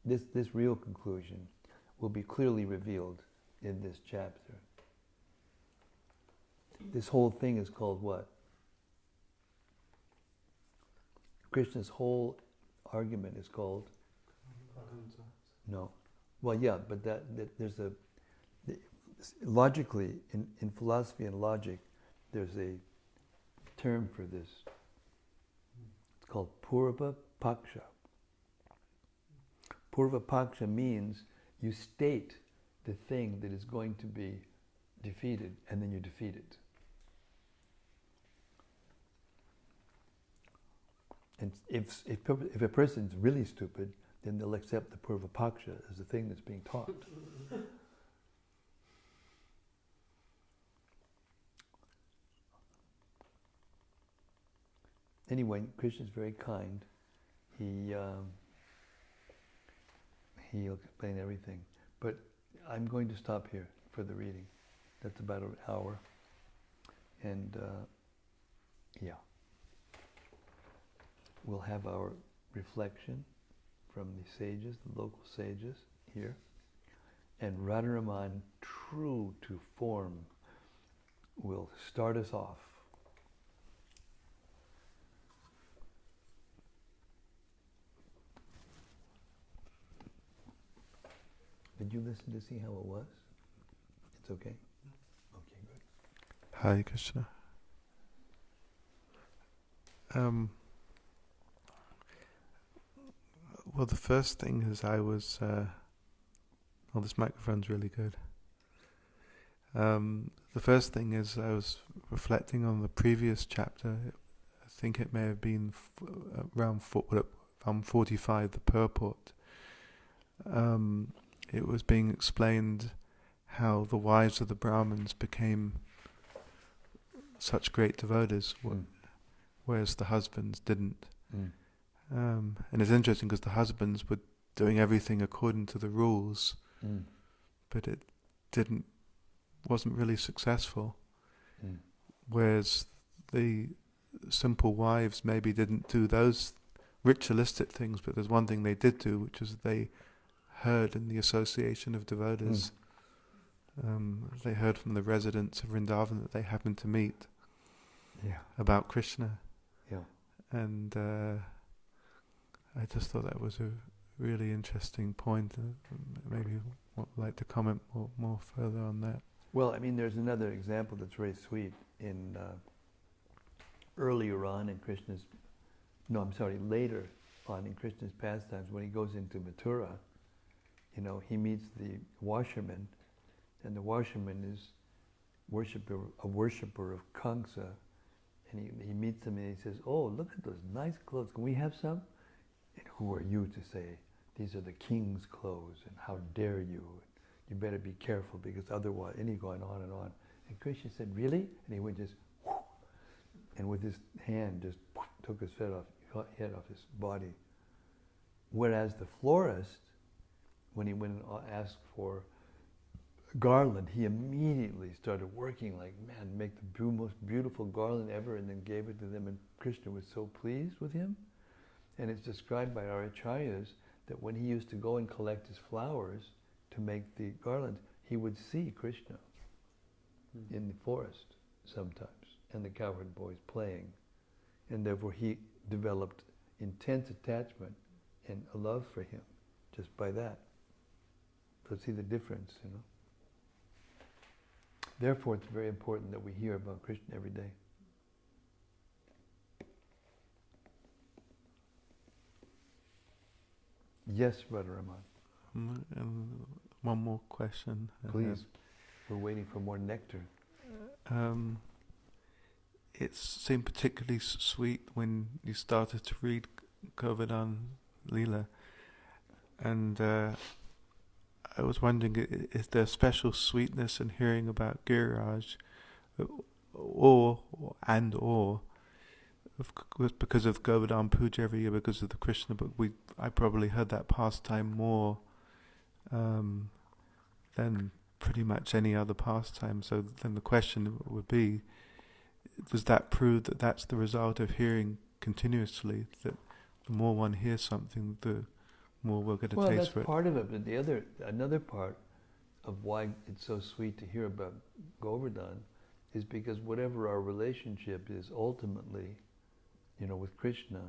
This real conclusion will be clearly revealed in this chapter. This whole thing is called what? Krishna's whole argument is called? No. Well, yeah, but there's logically, in philosophy and logic, there's a term for this. It's called Purva Paksha. Purva Paksha means you state the thing that is going to be defeated, and then you defeat it. And if a person's really stupid, then they'll accept the Purva Paksha as the thing that's being taught. Anyway, Krishna's very kind. He'll explain everything. But I'm going to stop here for the reading. That's about an hour. And yeah. We'll have our reflection from the sages, the local sages here. And Radharaman, true to form, will start us off. Did you listen to see how it was? It's okay? Okay, good. Hare Krishna. Well, the first thing is I was... this microphone's really good. The first thing is I was reflecting on the previous chapter. I think it may have been around 45, the purport. It was being explained how the wives of the Brahmins became such great devotees, whereas the husbands didn't. And it's interesting because the husbands were doing everything according to the rules, but it wasn't really successful. Whereas the simple wives maybe didn't do those ritualistic things, but there's one thing they did do, which is they heard in the association of devotees. They heard from the residents of Vrindavan that they happened to meet about Krishna. And I just thought that was a really interesting point. Maybe I'd like to comment more further on that. Well, I mean, there's another example that's very sweet. In later on in Krishna's pastimes, when he goes into Mathura, he meets the washerman, and the washerman is a worshipper of Kamsa, and he meets him and he says, "Oh, look at those nice clothes. Can we have some?" And who are you to say these are the king's clothes? And how dare you? You better be careful because otherwise, and he going on and on. And Krishna said, "Really?" And he went just, whoosh, and with his hand just whoosh, took his head off his body. Whereas the florist, when he went and asked for a garland, he immediately started working like, man, make the most beautiful garland ever, and then gave it to them, and Krishna was so pleased with him. And it's described by our acharyas that when he used to go and collect his flowers to make the garlands, he would see Krishna in the forest sometimes, and the cowherd boys playing. And therefore he developed intense attachment and a love for him just by that. So see the difference, Therefore it's very important that we hear about Krishna every day. Yes, Brother Raman. And one more question. Please. We're waiting for more nectar. It seemed particularly sweet when you started to read Govardhan Leela. And I was wondering, is there special sweetness in hearing about Giriraj, or because of Govardhan Puja every year, because of the Krishna book? I probably heard that pastime more than pretty much any other pastime. So then the question would be, does that prove that that's the result of hearing continuously, that the more one hears something, the more we'll get a taste for it? Well, that's part of it, but another part of why it's so sweet to hear about Govardhan is because whatever our relationship is ultimately, with Krishna,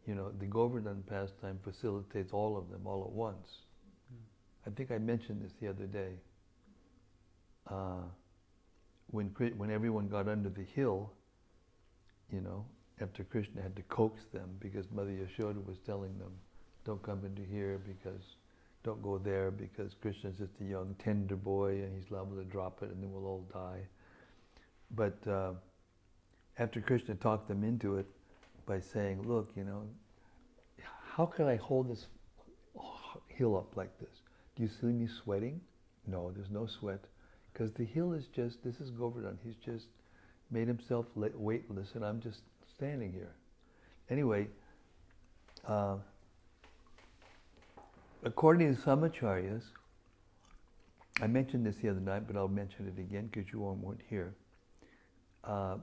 the Govardhan pastime facilitates all of them all at once. I think I mentioned this the other day. When everyone got under the hill, after Krishna had to coax them because Mother Yashoda was telling them, don't come into here, because don't go there, because Krishna's just a young tender boy and he's liable to drop it and then we'll all die. But after Krishna talked them into it by saying, look, how can I hold this hill up like this? Do you see me sweating? No, there's no sweat. Because the hill is this is Govardhan. He's just made himself weightless and I'm just standing here. Anyway, according to some acharyas, I mentioned this the other night, but I'll mention it again because you all weren't here. The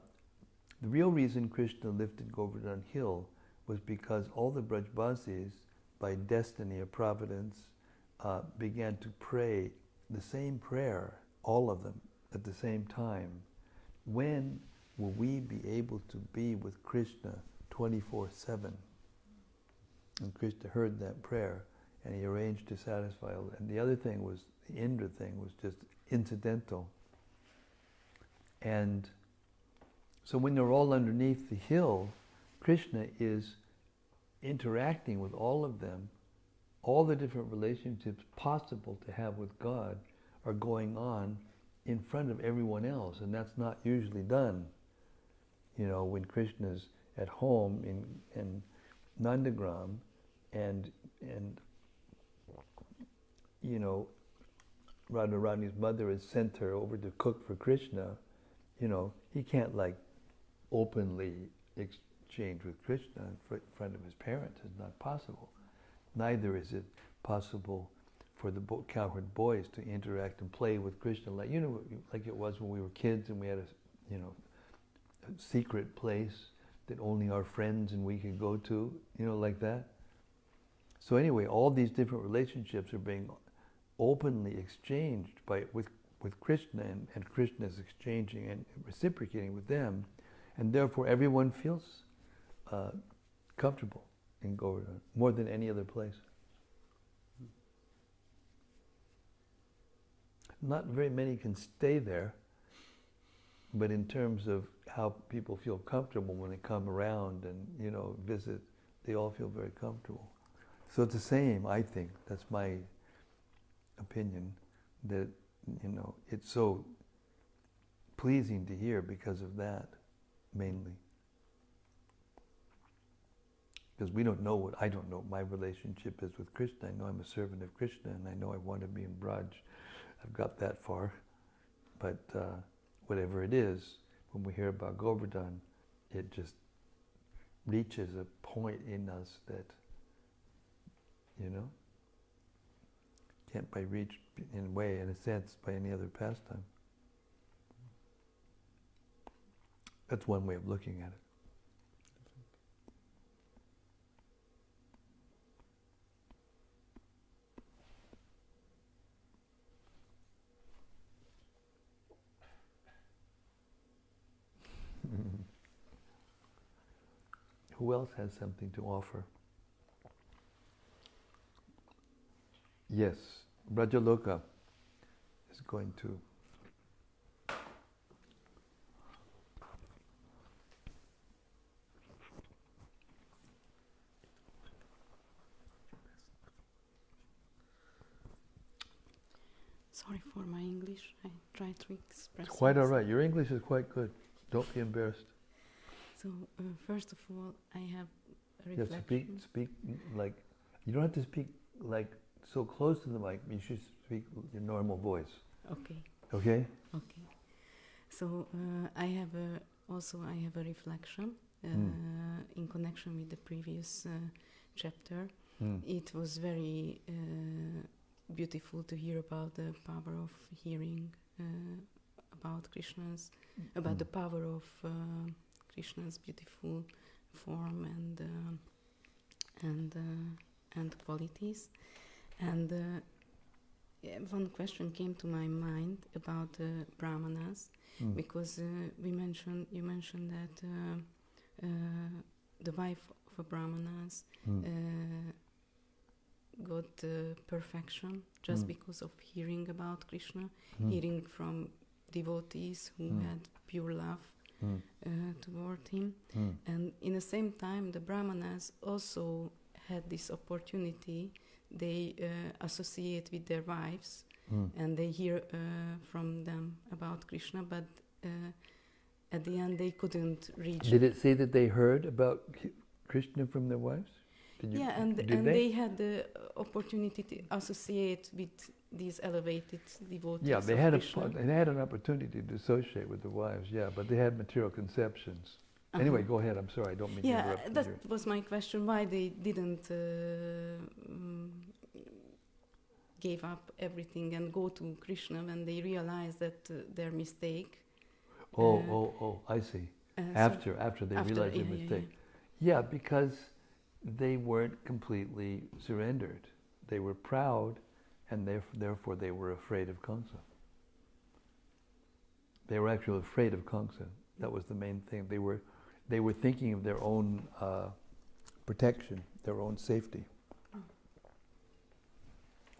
real reason Krishna lifted Govardhan Hill was because all the Brajbasis, by destiny or providence, began to pray the same prayer, all of them, at the same time. When will we be able to be with Krishna 24/7? And Krishna heard that prayer, and he arranged to satisfy all that. And the other thing was, the Indra thing was just incidental. And so when they're all underneath the hill, Krishna is interacting with all of them. All the different relationships possible to have with God are going on in front of everyone else, and that's not usually done. When Krishna's at home in Nandagram, and Radharani's mother has sent her over to cook for Krishna, he can't openly exchange with Krishna in front of his parents. It's not possible. Neither is it possible for the cowherd boys to interact and play with Krishna like it was when we were kids and we had a secret place that only our friends and we could go to, like that. So anyway, all these different relationships are being openly exchanged with Krishna, and Krishna is exchanging and reciprocating with them, and therefore everyone feels comfortable in Govardhan more than any other place. Not very many can stay there, but in terms of how people feel comfortable when they come around and visit, they all feel very comfortable. So it's the same, I think. That's my opinion, that it's so pleasing to hear because of that, mainly. Because I don't know what my relationship is with Krishna. I know I'm a servant of Krishna, and I know I want to be in Braj. I've got that far. But whatever it is, when we hear about Govardhan, it just reaches a point in us that, can't be reached in a sense, by any other pastime. That's one way of looking at it. Who else has something to offer? Yes, Brajaloka is going to. Sorry for my English. I try to express. It's quite all right. Your English is quite good. Don't be embarrassed. So first of all, I have a reflection. You have to speak like, you don't have to speak like so close to the mic. You should speak your normal voice. Okay. Okay? Okay. So I have a reflection in connection with the previous chapter. It was very beautiful to hear about the power of hearing about the power of Krishna's beautiful form and qualities. And one question came to my mind about Brahmanas, because you mentioned that the wife of a Brahmanas got perfection just because of hearing about Krishna, hearing from devotees who had pure love toward him. And in the same time, the Brahmanas also had this opportunity. They associate with their wives and they hear from them about Krishna, but at the end they couldn't reach. Did it say that they heard about Krishna from their wives? And they had the opportunity to associate with these elevated devotees. Yeah, they of had an opportunity to associate with the wives. Yeah, but they had material conceptions. Anyway, go ahead. I'm sorry, I don't mean to interrupt you. That was my question. Why they didn't give up everything and go to Krishna when they realized that their mistake? I see. After they realized their mistake. Yeah, because they weren't completely surrendered. They were proud, and therefore they were afraid of Kamsa. They were actually afraid of Kamsa. That was the main thing. They were thinking of their own protection, their own safety.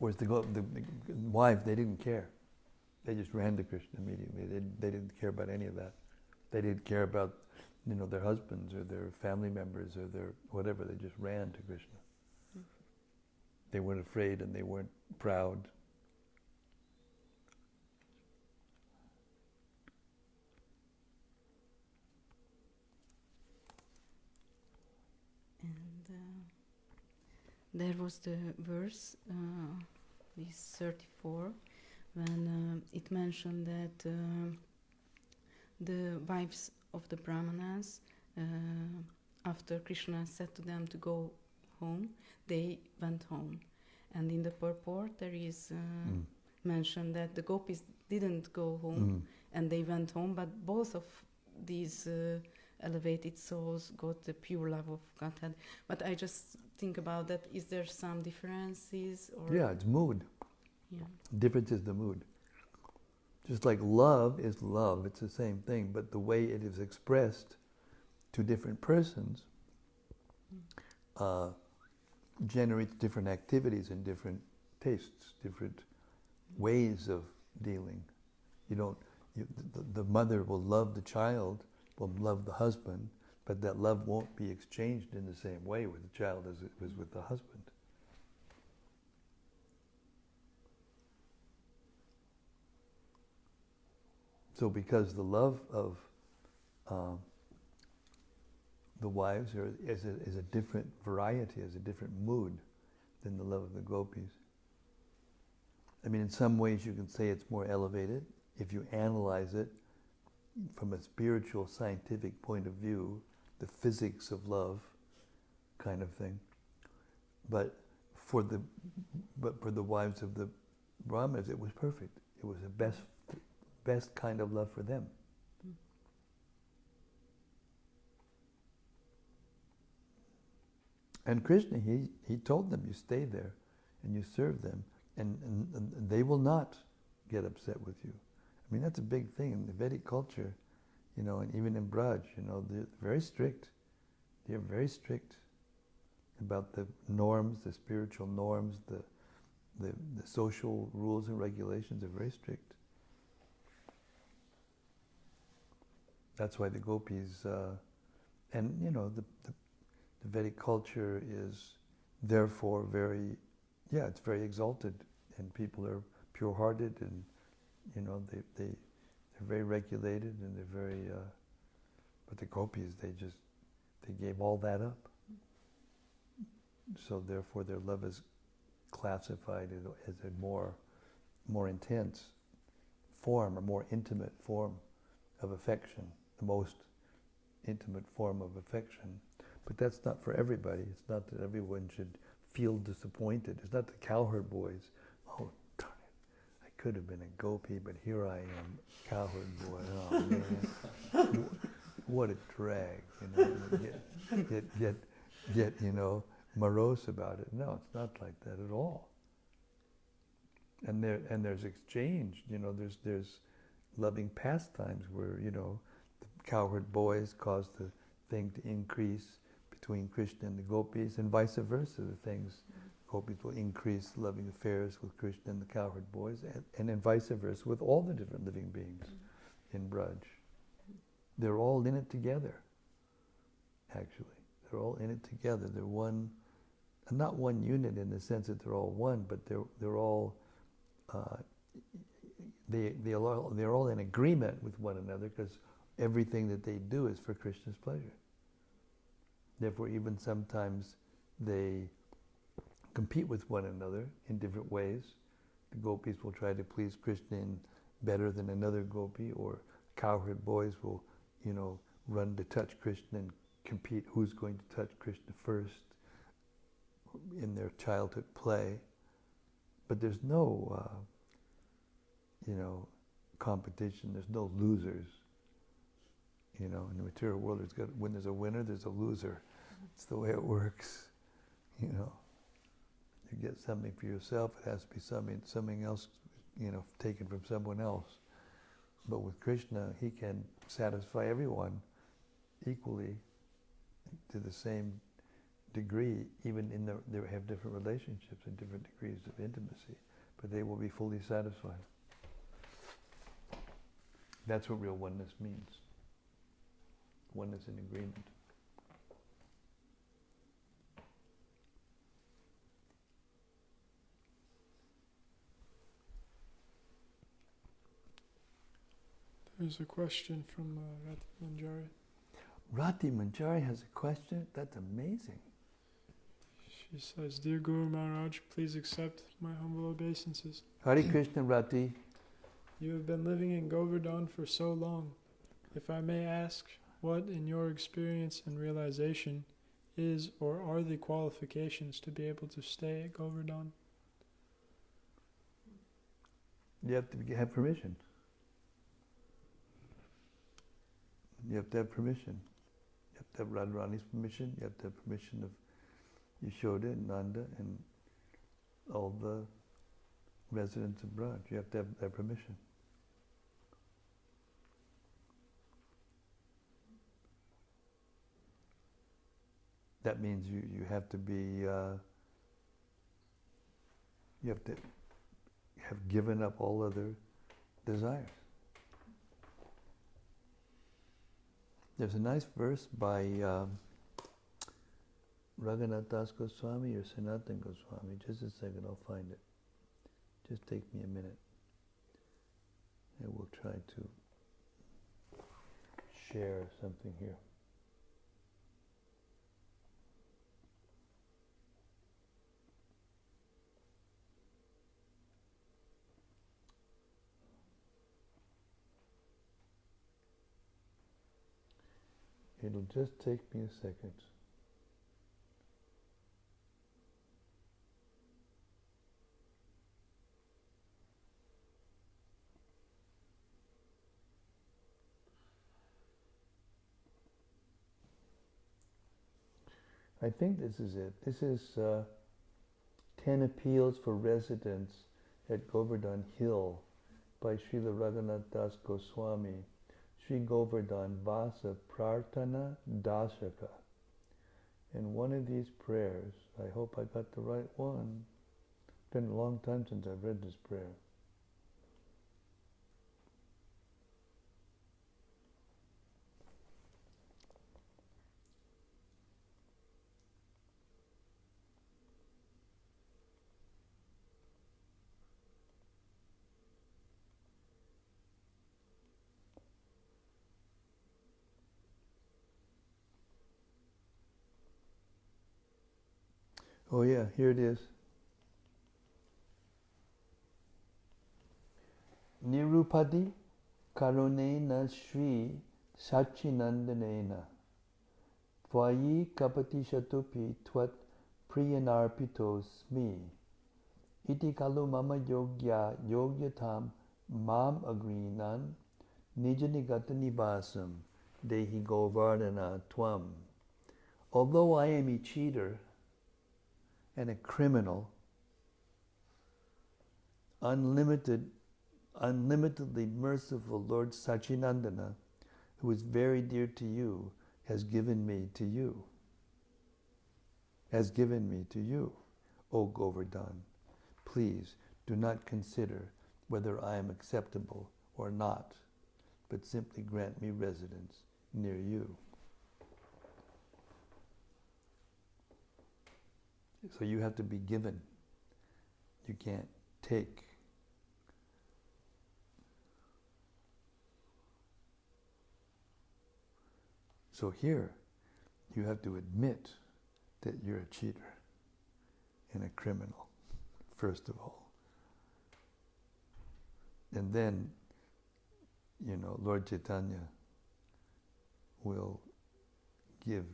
Whereas the wives, they didn't care. They just ran to Krishna immediately. They didn't care about any of that. They didn't care about, their husbands or their family members or their whatever. They just ran to Krishna. They weren't afraid and they weren't proud. There was the verse, this 34, when it mentioned that the wives of the Brahmanas, after Krishna said to them to go home, they went home. And in the purport there is mentioned that the gopis didn't go home and they went home, but both of these elevated souls got the pure love of Godhead. But I just think about that. Is there some differences? Or yeah, it's mood. Yeah. Difference is the mood. Just like love is love, it's the same thing, but the way it is expressed to different persons generates different activities and different tastes, different ways of dealing. The mother will love the child, will love the husband, but that love won't be exchanged in the same way with the child as it was with the husband. So because the love of the wives is a different variety, is a different mood than the love of the gopis. I mean, in some ways you can say it's more elevated if you analyze it from a spiritual, scientific point of view, the physics of love kind of thing. But for the wives of the Brahmanas, it was perfect. It was the best kind of love for them. And Krishna, he told them, you stay there and you serve them, and they will not get upset with you. I mean, that's a big thing in the Vedic culture, and even in Braj, they're very strict. They're very strict about the norms, the spiritual norms, the social rules and regulations are very strict. That's why the gopis, the Vedic culture is therefore it's very exalted, and people are pure-hearted, and they're very regulated, and they're very. But the gopis, they gave all that up. So therefore, their love is classified as a more intense form, or more intimate form of affection, the most intimate form of affection. But that's not for everybody. It's not that everyone should feel disappointed. It's not the cowherd boys. Oh, darn it. I could have been a gopi, but here I am, cowherd boy. Oh, man. What a drag. Get morose about it. No, it's not like that at all. And there's exchange. There's loving pastimes where, the cowherd boys cause the thing to increase between Krishna and the gopis, and vice versa. The things, gopis will increase loving affairs with Krishna and the cowherd boys, and then vice versa with all the different living beings in Braj. They're all in it together, actually. They're all in it together. They're one, not one unit in the sense that they're all one, but they're all they're all in agreement with one another, because everything that they do is for Krishna's pleasure. Therefore, even sometimes they compete with one another in different ways. The gopis will try to please Krishna better than another gopi, or cowherd boys will, run to touch Krishna and compete who's going to touch Krishna first in their childhood play. But there's no, competition. There's no losers. In the material world, when there's a winner, there's a loser. It's the way it works. You get something for yourself, it has to be something else, taken from someone else. But with Krishna, he can satisfy everyone equally to the same degree, even they have different relationships and different degrees of intimacy, but they will be fully satisfied. That's what real oneness means. Oneness in agreement. There's a question from Rati Manjari. Rati Manjari has a question? That's amazing. She says, Dear Guru Maharaj, please accept my humble obeisances. Hare Krishna, Rati. You have been living in Govardhan for so long. If I may ask, what in your experience and realization is or are the qualifications to be able to stay at Govardhan? You have to have permission. You have to have permission. You have to have Radharani's permission. You have to have permission of Yashoda and Nanda and all the residents of Braj. You have to have their permission. That means you have to be, you have to have given up all other desires. There's a nice verse by Raghunath Das Goswami or Sanatan Goswami. Just a second, I'll find it. Just take me a minute. And we'll try to share something here. It'll just take me a second. I think this is it. This is 10 Appeals for Residents at Govardhan Hill by Srila Raghunath Das Goswami. Sri Govardhan Vasa Prarthana Dasaka. And one of these prayers, I hope I got the right one. It's been a long time since I've read this prayer. Oh yeah, here it is. Nirupadi karunena Shri Sachinandanena Tvayi kapati shatupi tvat priyanarpito smi iti kalu mama yogya yogyatam mam agrinan nijanigatani basam dehi govardhana tvam. Although I am a cheater and a criminal, unlimitedly merciful Lord Sachinandana, who is very dear to you, has given me to you. Has given me to you, O Govardhan. Please do not consider whether I am acceptable or not, but simply grant me residence near you. So you have to be given. You can't take. So here, you have to admit that you're a cheater and a criminal, first of all. And then, Lord Chaitanya will give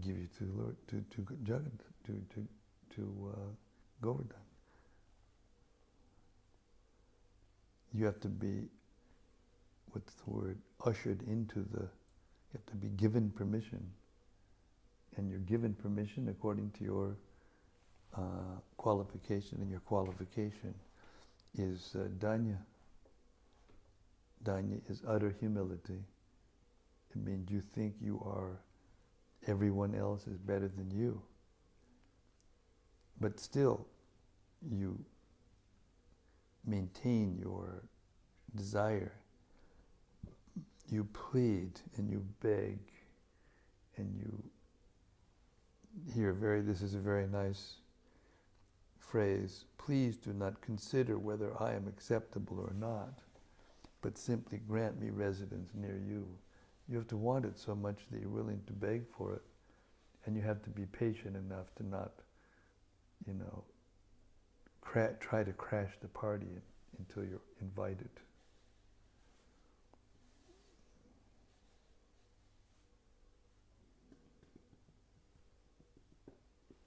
you to Lord to Jagat to Govardhan. You have to be, what's the word, ushered into you have to be given permission. And you're given permission according to your qualification, and your qualification is danya. Danya is utter humility. It means you think you are, everyone else is better than you. But still, you maintain your desire. You plead and you beg and you this is a very nice phrase. Please do not consider whether I am acceptable or not, but simply grant me residence near you. You have to want it so much that you're willing to beg for it, and you have to be patient enough to not, try to crash the party until you're invited.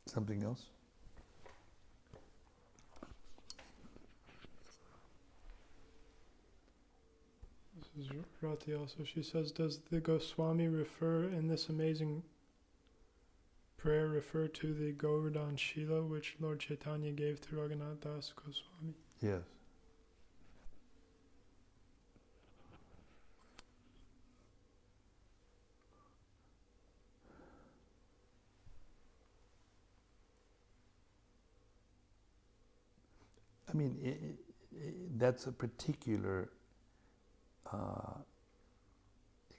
Something else? This is Rati also. She says, does the Goswami in this amazing prayer refer to the Govardhan Shila which Lord Chaitanya gave to Raghunath Das Goswami? Yes. I mean, that's a particular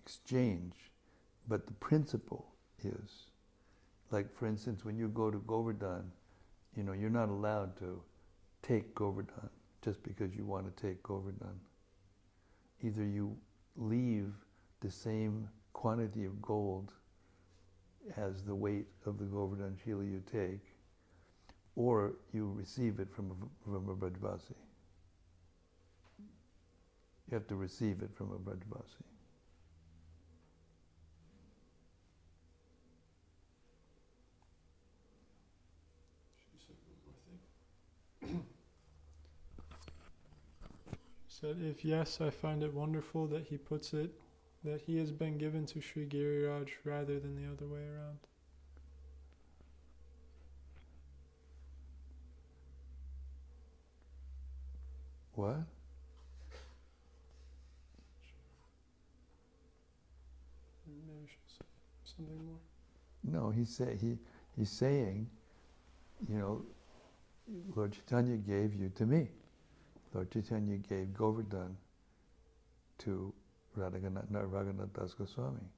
exchange, but the principle is, like for instance, when you go to Govardhan, you're not allowed to take Govardhan just because you want to take Govardhan. Either you leave the same quantity of gold as the weight of the Govardhan Shila you take, or you receive it from a Brajvasi. You have to receive it from a Brajvasi. She said one more thing. She said, if yes, I find it wonderful that he puts it, that he has been given to Sri Giriraj rather than the other way around. What? Maybe she'll say something more. No, he's saying, Lord Chaitanya gave you to me. Lord Chaitanya gave Govardhan to Raghunath Das Goswami.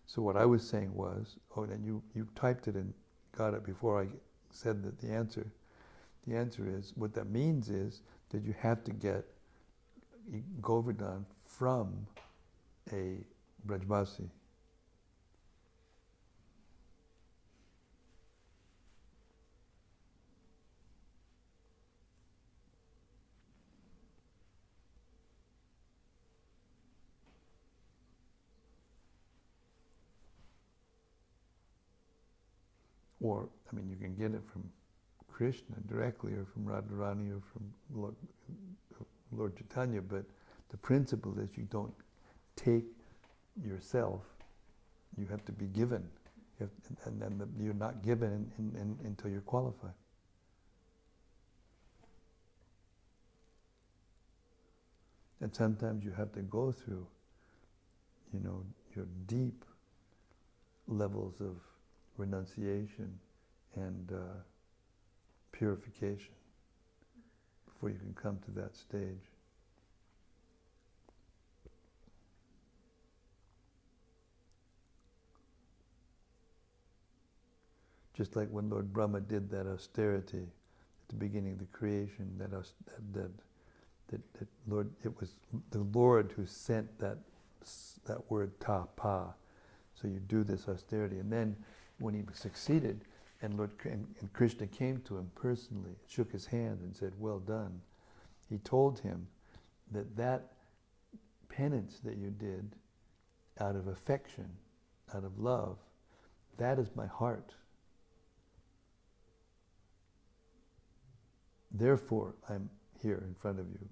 So what I was saying was, then you typed it and got it before I said that the answer. The answer is, what that means is that you have to get Govardhan from a Brajvasi. or, I mean, you can get it from Krishna directly, or from Radharani, or from Lord Chaitanya, but the principle is you don't take yourself, you have to be given. And then you're not given until you're qualified. And sometimes you have to go through, your deep levels of renunciation and purification before you can come to that stage. Just like when Lord Brahma did that austerity at the beginning of the creation, that Lord, it was the Lord who sent that word tapa. So you do this austerity, and then when he succeeded, and Krishna came to him personally, shook his hand, and said, "Well done." He told him that penance that you did out of affection, out of love, that is my heart. Therefore, I'm here in front of you.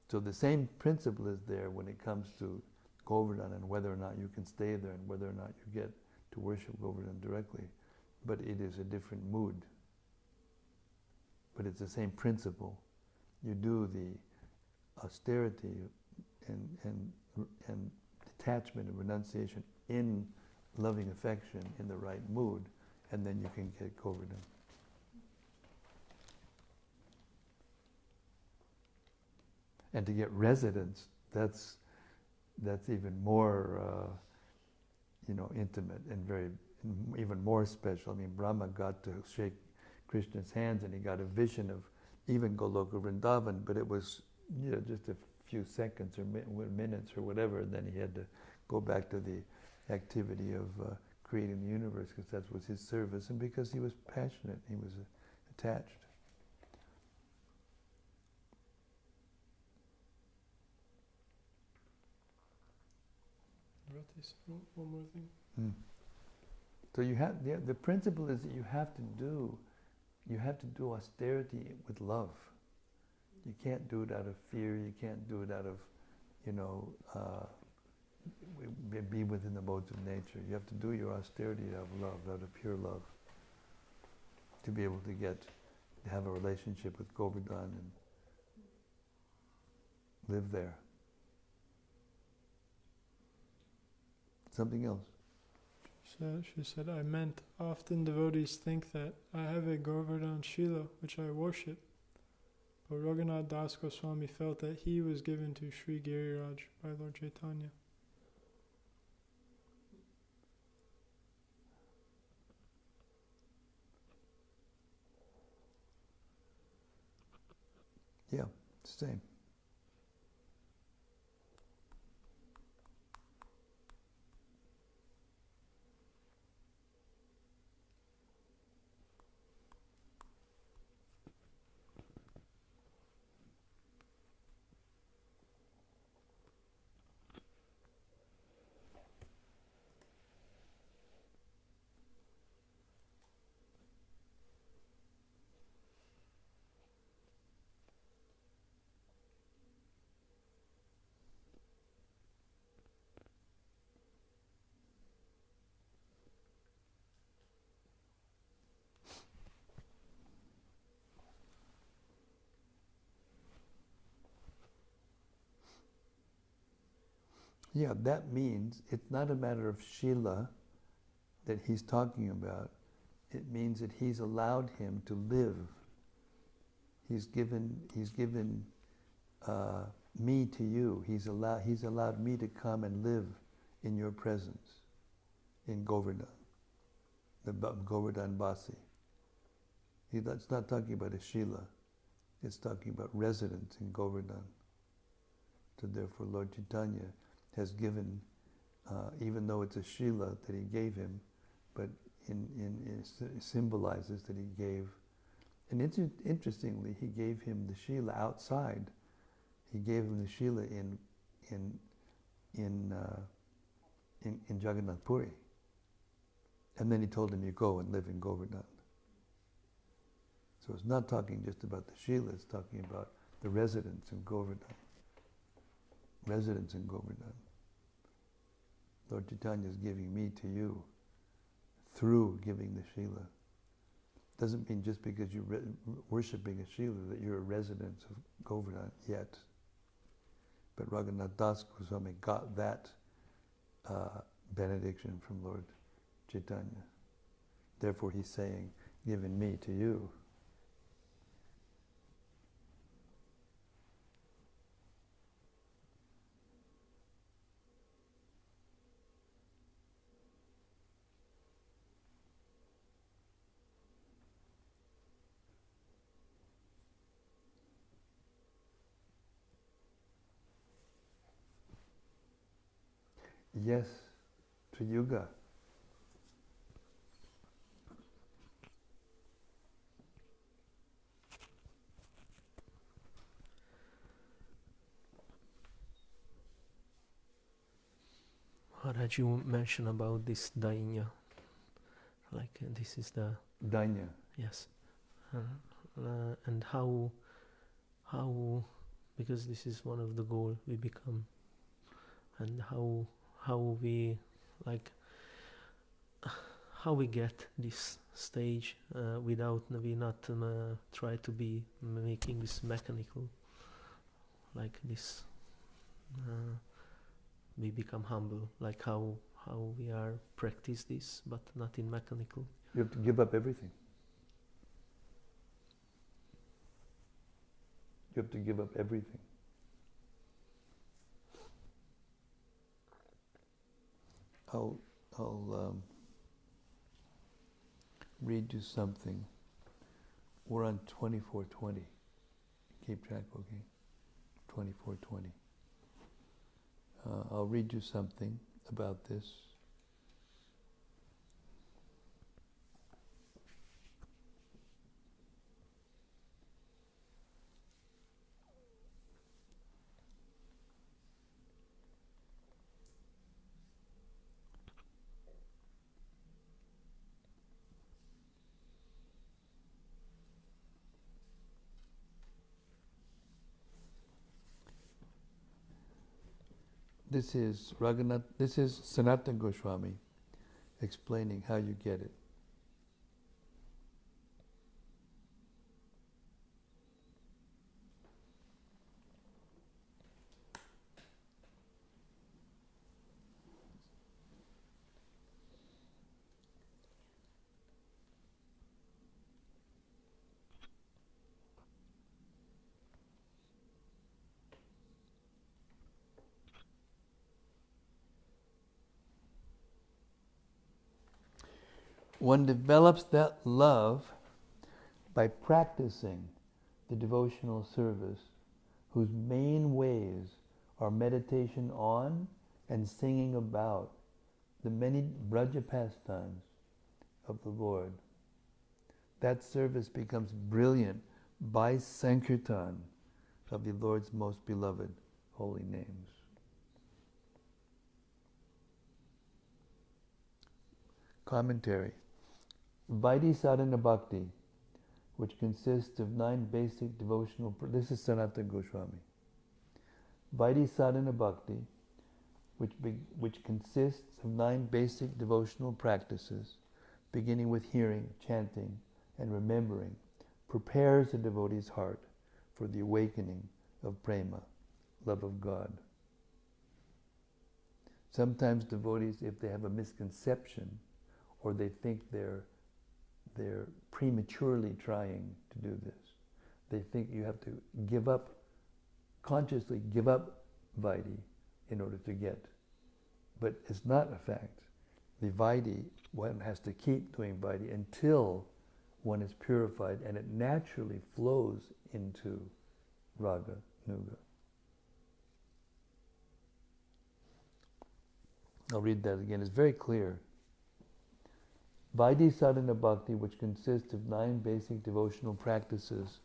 So the same principle is there when it comes to Govardhan and whether or not you can stay there and whether or not you get to worship Govardhan directly. But it is a different mood. But it's the same principle. You do the austerity and detachment and renunciation in loving affection in the right mood, and then you can get Govardhan. And to get residence, that's even more, intimate and even more special. I mean, Brahma got to shake Krishna's hands, and he got a vision of even Goloka Vrindavan, but it was, just a few seconds or minutes or whatever. And then he had to go back to the activity of creating the universe, because that was his service, and because he was passionate, he was attached. One more thing. So you have the principle is that you have to do austerity with love. You can't do it out of fear. You can't do it out of, be within the modes of nature. You have to do your austerity out of love, out of pure love, to be able to have a relationship with Govardhan and live there. Something else? She said, I meant, often devotees think that I have a Govardhan Shila, which I worship. But Raghunath Das Goswami felt that he was given to Sri Giriraj by Lord Chaitanya. Yeah, same. Yeah, that means it's not a matter of Shila that he's talking about. It means that he's allowed him to live. He's given me to you. He's allowed me to come and live in your presence, in Govardhan, the Govardhan Basi. It's not talking about a Shila. It's talking about residence in Govardhan. So therefore Lord Chaitanya has given, even though it's a Shila that he gave him, but it symbolizes that he gave. And interestingly, he gave him the Shila outside. He gave him the Shila in Jagannath Puri. And then he told him, you go and live in Govardhan. So it's not talking just about the Srila, it's talking about the residents in Govardhan. Residents in Govardhan. Lord Chaitanya is giving me to you through giving the Srila. Doesn't mean just because you're worshipping a Srila that you're a resident of Govardhan yet. But Raghunath Das Goswami got that benediction from Lord Chaitanya. Therefore he's saying, given me to you. Yes, Triyuga. Maharaj, you mentioned about this dainya. Like this is the Dainya. yes, and how because this is one of the goal we become, and how we like how we get this stage without we not try to be making this mechanical, like this. We become humble, like how we are practice this, but not in mechanical. You have to give up everything. You have to give up everything. I'll read you something. We're on 2420. Keep track, okay? 2420. I'll read you something about this. This is Raghunath, this is Sanatana Goswami explaining how you get it. One develops that love by practicing the devotional service whose main ways are meditation on and singing about the many Braja pastimes of the Lord. That service becomes brilliant by Sankirtan of the Lord's most beloved holy names. Commentary. Vaidhi Sadhana Bhakti, which consists of 9 basic devotional... This is Sanatana Goswami. Vaidhi Sadhana Bhakti, which consists of 9 basic devotional practices, beginning with hearing, chanting, and remembering, prepares a devotee's heart for the awakening of prema, love of God. Sometimes devotees, if they have a misconception, or they think they're prematurely trying to do this, they think you have to give up, consciously give up Vaidhi in order to get. But it's not a fact. The Vaidhi, one has to keep doing Vaidhi until one is purified, and it naturally flows into Raga, Nuga. I'll read that again. It's very clear. Vaidhi Sadhana Bhakti, which consists of 9 basic devotional practices,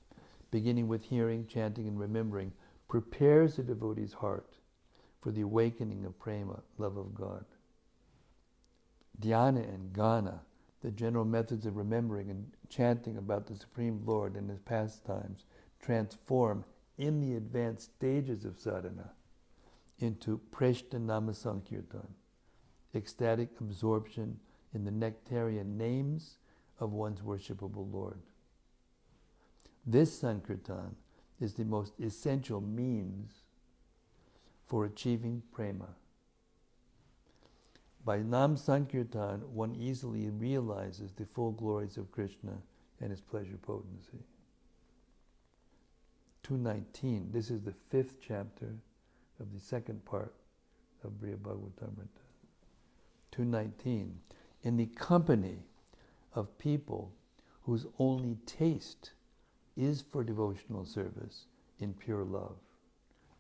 beginning with hearing, chanting, and remembering, prepares a devotee's heart for the awakening of prema, love of God. Dhyana and Gana, the general methods of remembering and chanting about the Supreme Lord and His pastimes, transform in the advanced stages of sadhana into Preshna Nama Sankirtan, ecstatic absorption in the nectarian names of one's worshipable Lord. This Sankirtan is the most essential means for achieving prema. By Nam Sankirtan, one easily realizes the full glories of Krishna and His pleasure potency. 219, this is the 5th chapter of the second part of Bhagavatamrita. 219, in the company of people whose only taste is for devotional service in pure love,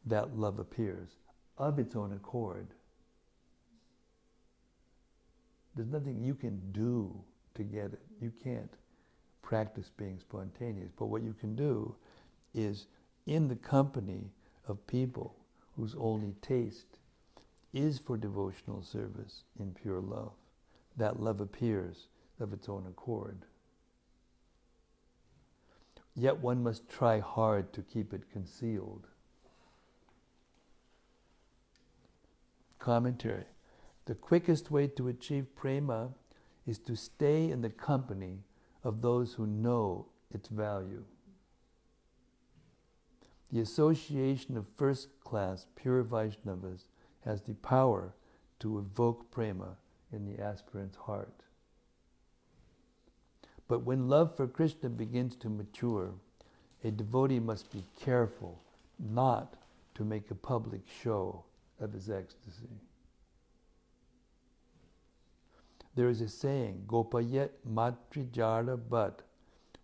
that love appears of its own accord. There's nothing you can do to get it. You can't practice being spontaneous. But what you can do is, in the company of people whose only taste is for devotional service in pure love, that love appears of its own accord. Yet one must try hard to keep it concealed. Commentary. The quickest way to achieve prema is to stay in the company of those who know its value. The association of first-class pure Vaishnavas has the power to evoke prema in the aspirant's heart. But when love for Krishna begins to mature, a devotee must be careful not to make a public show of his ecstasy. There is a saying, Gopayet matrijara, but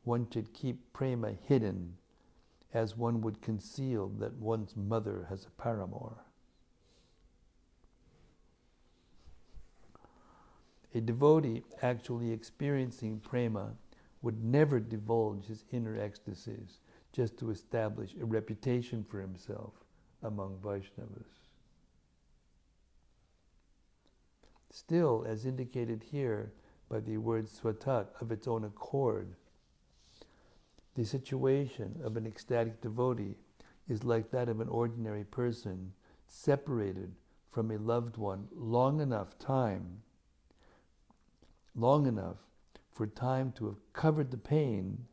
one should keep prema hidden as one would conceal that one's mother has a paramour. A devotee actually experiencing prema would never divulge his inner ecstasies just to establish a reputation for himself among Vaishnavas. Still, as indicated here by the word swatak, of its own accord, the situation of an ecstatic devotee is like that of an ordinary person separated from a loved one long enough for time to have covered the pain,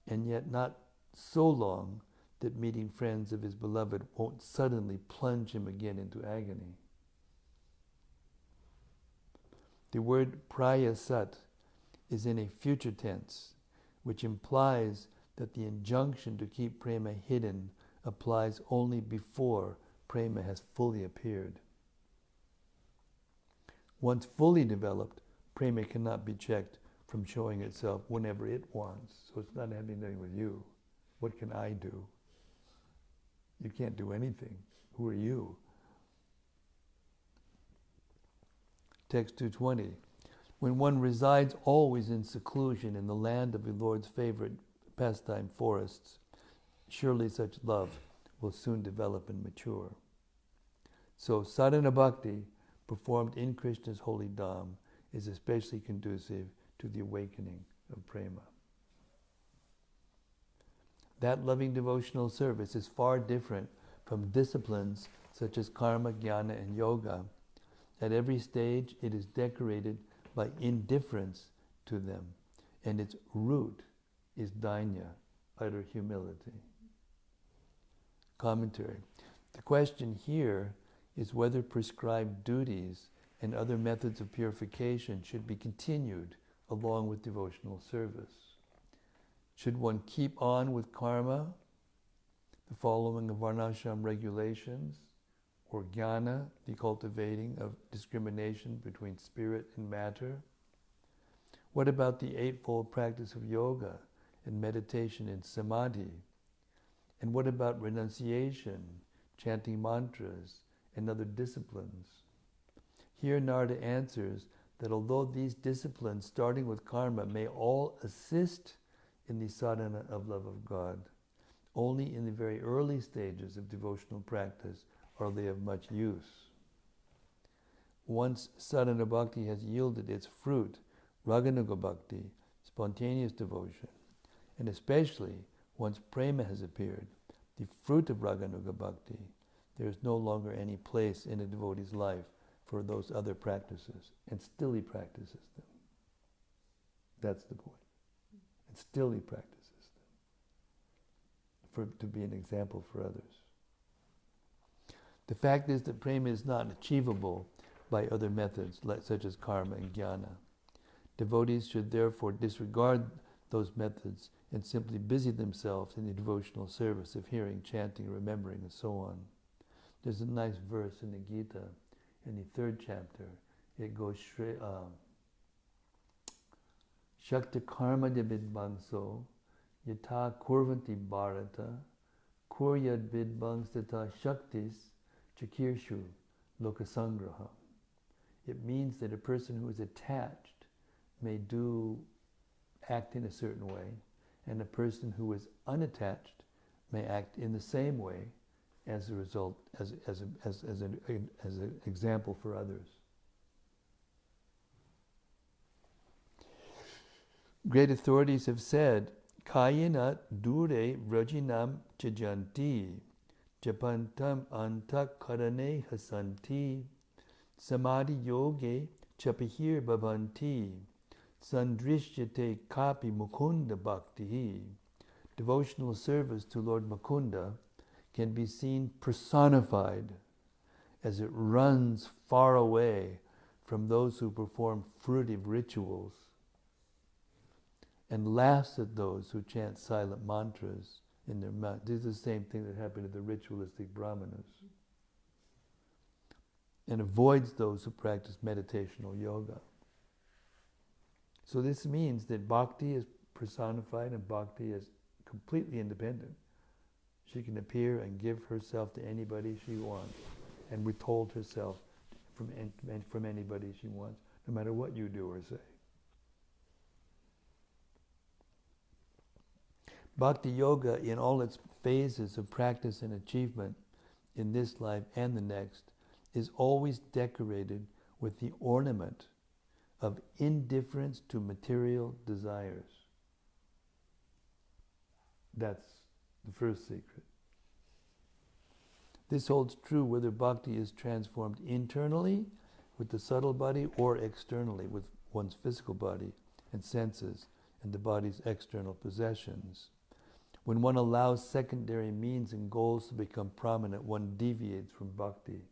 and yet not so long that meeting friends of his beloved won't suddenly plunge him again into agony. The word prayasat is in a future tense, which implies that the injunction to keep prema hidden applies only before prema has fully appeared. Once fully developed, prema cannot be checked from showing itself whenever it wants. So it's not having anything with you. What can I do? You can't do anything. Who are you? Text 220. When one resides always in seclusion in the land of the Lord's favorite pastime forests, surely such love will soon develop and mature. So sadhana bhakti, performed in Krishna's holy dham, is especially conducive to the awakening of prema. That loving devotional service is far different from disciplines such as karma, jnana, and yoga. At every stage, it is decorated by indifference to them, and its root is dainya, utter humility. Commentary. The question here is whether prescribed duties and other methods of purification should be continued along with devotional service. Should one keep on with karma, the following of varnashram regulations, or jnana, the cultivating of discrimination between spirit and matter? What about the eightfold practice of yoga and meditation and samadhi? And what about renunciation, chanting mantras, and other disciplines? Here Narada answers that although these disciplines, starting with karma, may all assist in the sadhana of love of God, only in the very early stages of devotional practice are they of much use. once sadhana bhakti has yielded its fruit, raganuga bhakti, spontaneous devotion, and especially once prema has appeared, the fruit of raganuga bhakti, there is no longer any place in a devotee's life for those other practices, and still he practices them. That's the point. And still he practices them, to be an example for others. The fact is that prema is not achievable by other methods, such as karma and jnana. Devotees should therefore disregard those methods and simply busy themselves in the devotional service of hearing, chanting, remembering, and so on. There's a nice verse in the Gita, in the 3rd chapter. It goes, Shakta karma de vidbangso, yata kurvanti bharata, kuryad vidbangs tata shaktis, chakirshu lokasangraha. It means that a person who is attached may act in a certain way, and a person who is unattached may act in the same way as a result, as an example for others. Great authorities have said, Kayena dure vrajinam chajanti, japantam antak karane hasanti, samadhi yoge chapahir bhavanti, sandrishyate kapi mukunda bhakti. Devotional service to Lord Mukunda can be seen personified as it runs far away from those who perform fruitive rituals and laughs at those who chant silent mantras in their mouth. This is the same thing that happened to the ritualistic Brahmanas. And avoids those who practice meditational yoga. So this means that bhakti is personified and bhakti is completely independent. She can appear and give herself to anybody she wants and withhold herself from anybody she wants, no matter what you do or say. Bhakti yoga, in all its phases of practice and achievement in this life and the next, is always decorated with the ornament of indifference to material desires. That's the first secret. This holds true whether bhakti is transformed internally with the subtle body or externally with one's physical body and senses and the body's external possessions. When one allows secondary means and goals to become prominent, one deviates from bhakti.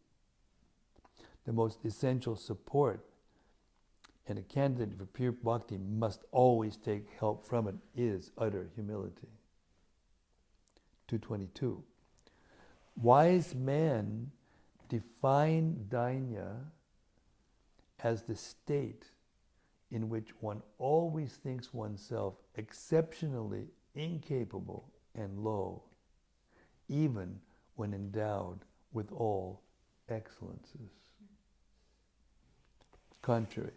The most essential support, and a candidate for pure bhakti must always take help from it, is utter humility. 222. Wise men define dainya as the state in which one always thinks oneself exceptionally incapable and low, even when endowed with all excellences. Commentary.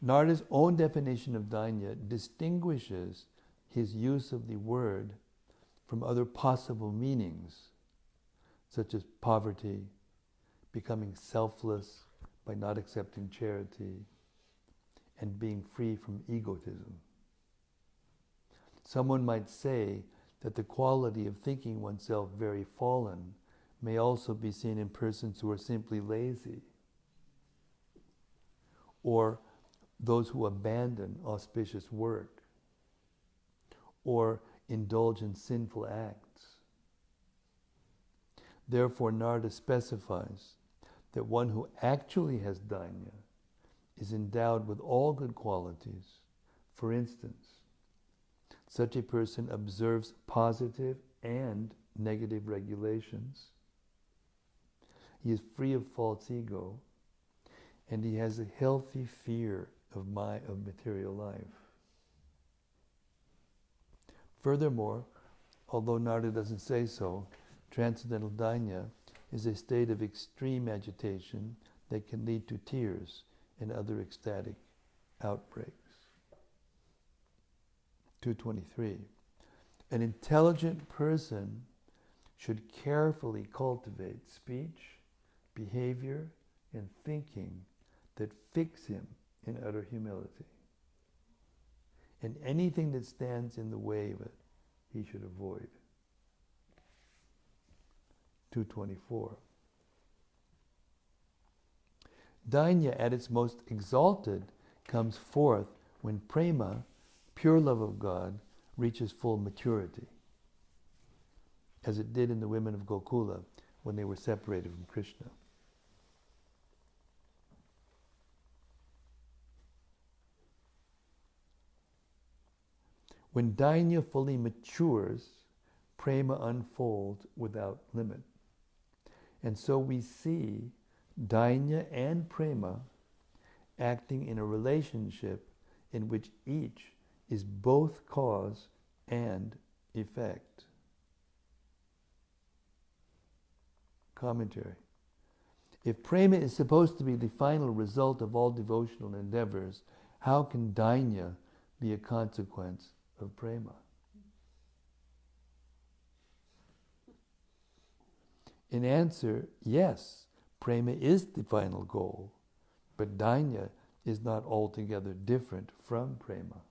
Narada's own definition of dainya distinguishes his use of the word from other possible meanings, such as poverty, becoming selfless by not accepting charity, and being free from egotism. Someone might say that the quality of thinking oneself very fallen may also be seen in persons who are simply lazy, or those who abandon auspicious work, or indulge in sinful acts. Therefore, Narada specifies that one who actually has dainya is endowed with all good qualities. For instance, such a person observes positive and negative regulations. He is free of false ego, and he has a healthy fear of material life. Furthermore, although Narada doesn't say so, transcendental dainya is a state of extreme agitation that can lead to tears and other ecstatic outbreaks. 223. An intelligent person should carefully cultivate speech, behavior, and thinking that fix him in utter humility. And anything that stands in the way of it, he should avoid. 224. Dainya at its most exalted comes forth when prema, pure love of God, reaches full maturity, as it did in the women of Gokula when they were separated from Krishna. When Dainya fully matures, prema unfolds without limit. And so we see Dainya and prema acting in a relationship in which each is both cause and effect. Commentary. If prema is supposed to be the final result of all devotional endeavors, how can Dainya be a consequence of prema? In answer, yes, prema is the final goal, but Dainya is not altogether different from prema.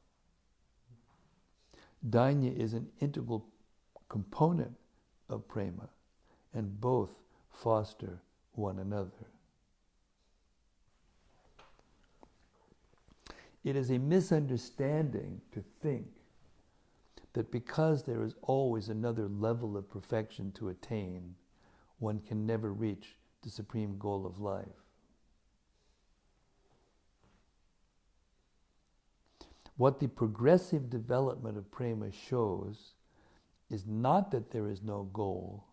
Dainya is an integral component of prema, and both foster one another. It is a misunderstanding to think that because there is always another level of perfection to attain, one can never reach the supreme goal of life. What the progressive development of prema shows is not that there is no goal,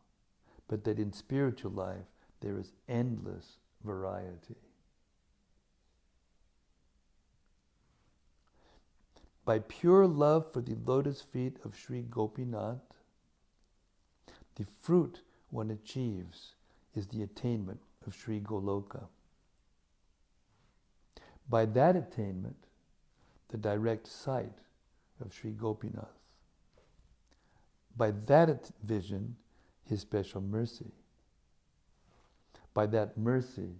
but that in spiritual life there is endless variety. By pure love for the lotus feet of Sri Gopinath, the fruit one achieves is the attainment of Sri Goloka. By that attainment, the direct sight of Sri Gopinath. By that vision, his special mercy. By that mercy,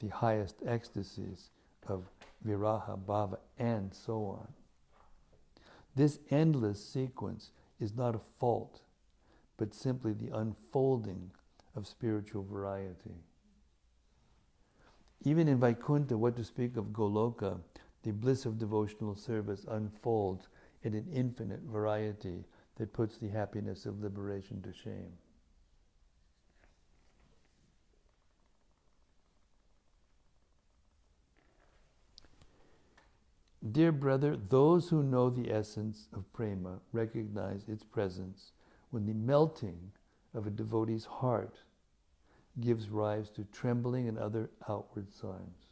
the highest ecstasies of Viraha Bhava, and so on. This endless sequence is not a fault, but simply the unfolding of spiritual variety. Even in Vaikuntha, what to speak of Goloka, the bliss of devotional service unfolds in an infinite variety that puts the happiness of liberation to shame. Dear brother, those who know the essence of prema recognize its presence when the melting of a devotee's heart gives rise to trembling and other outward signs.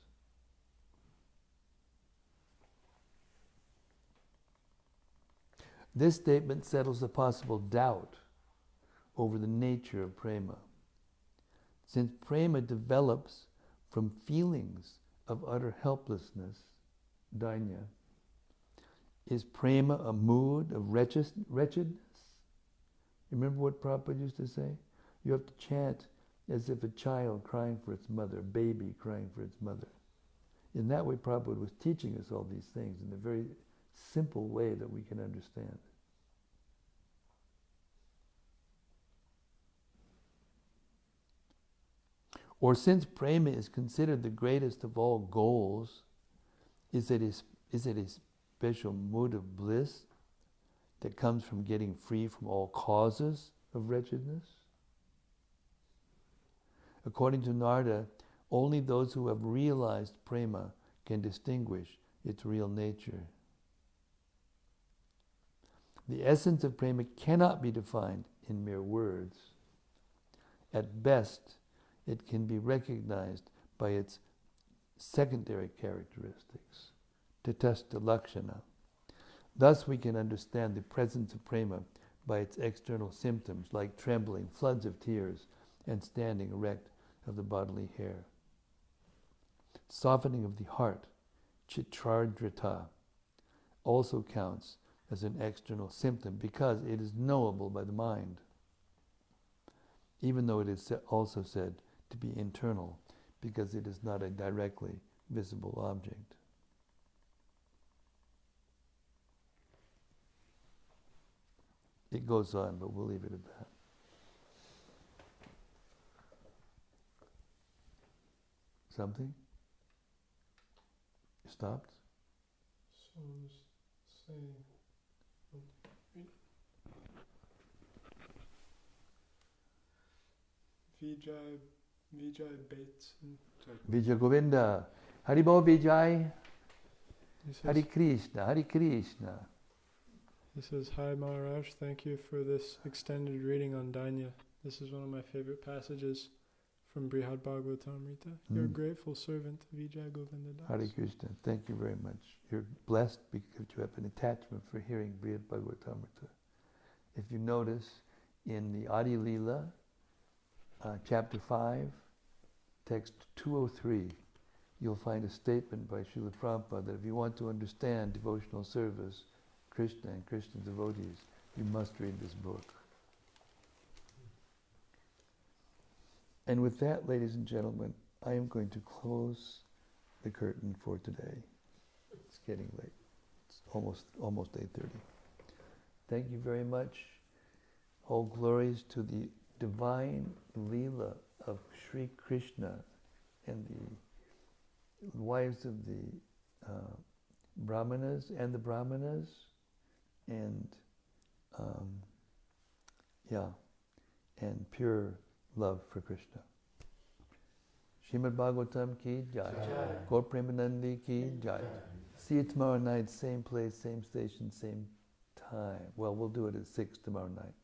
This statement settles the possible doubt over the nature of prema. Since prema develops from feelings of utter helplessness, Dainya, is prema a mood of wretchedness? Remember what Prabhupada used to say? You have to chant as if a child crying for its mother, a baby crying for its mother. In that way, Prabhupada was teaching us all these things in a very simple way that we can understand. Or since prema is considered the greatest of all goals, is it a special mood of bliss that comes from getting free from all causes of wretchedness? According to Narada, only those who have realized prema can distinguish its real nature. The essence of prema cannot be defined in mere words. At best, it can be recognized by its secondary characteristics, tatastha lakshana. Thus we can understand the presence of prema by its external symptoms like trembling, floods of tears, and standing erect of the bodily hair. Softening of the heart, chitradrata, also counts as an external symptom because it is knowable by the mind, even though it is also said to be internal because it is not a directly visible object. It goes on, but we'll leave it at that. Something? You stopped? So I'm just saying. Vijay Bates. Vijay Govinda. Haribol Vijay. He says, Hare Krishna. Hare Krishna. He says, "Hi Maharaj, thank you for this extended reading on Dainya. This is one of my favorite passages from Brihad Bhagavatamrita. Your grateful servant, Vijay Govinda Das." Hare Krishna. Thank you very much. You're blessed because you have an attachment for hearing Brihad Bhagavatamrita. If you notice, in the Adi Leela, chapter 5, text 203, you'll find a statement by Srila Prabhupada that if you want to understand devotional service, Krishna and Krishna devotees, you must read this book. And with that, ladies and gentlemen, I am going to close the curtain for today. It's getting late. It's almost 8:30. Thank you very much. All glories to the divine Leela of Sri Krishna and the wives of the Brahmanas and and pure love for Krishna. Srimad-Bhagavatam ki jai. Gaur Premanandi ki jai. See you tomorrow night, same place, same station, same time. Well, we'll do it at 6 tomorrow night.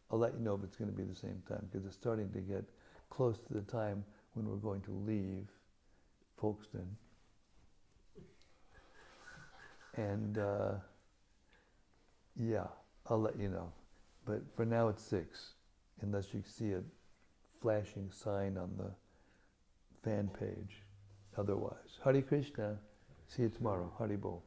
I'll let you know if it's going to be the same time because it's starting to get close to the time when we're going to leave Folkestone. And I'll let you know. But for now it's 6, unless you see a flashing sign on the fan page. Otherwise, Hare Krishna. See you tomorrow. Hare Bol.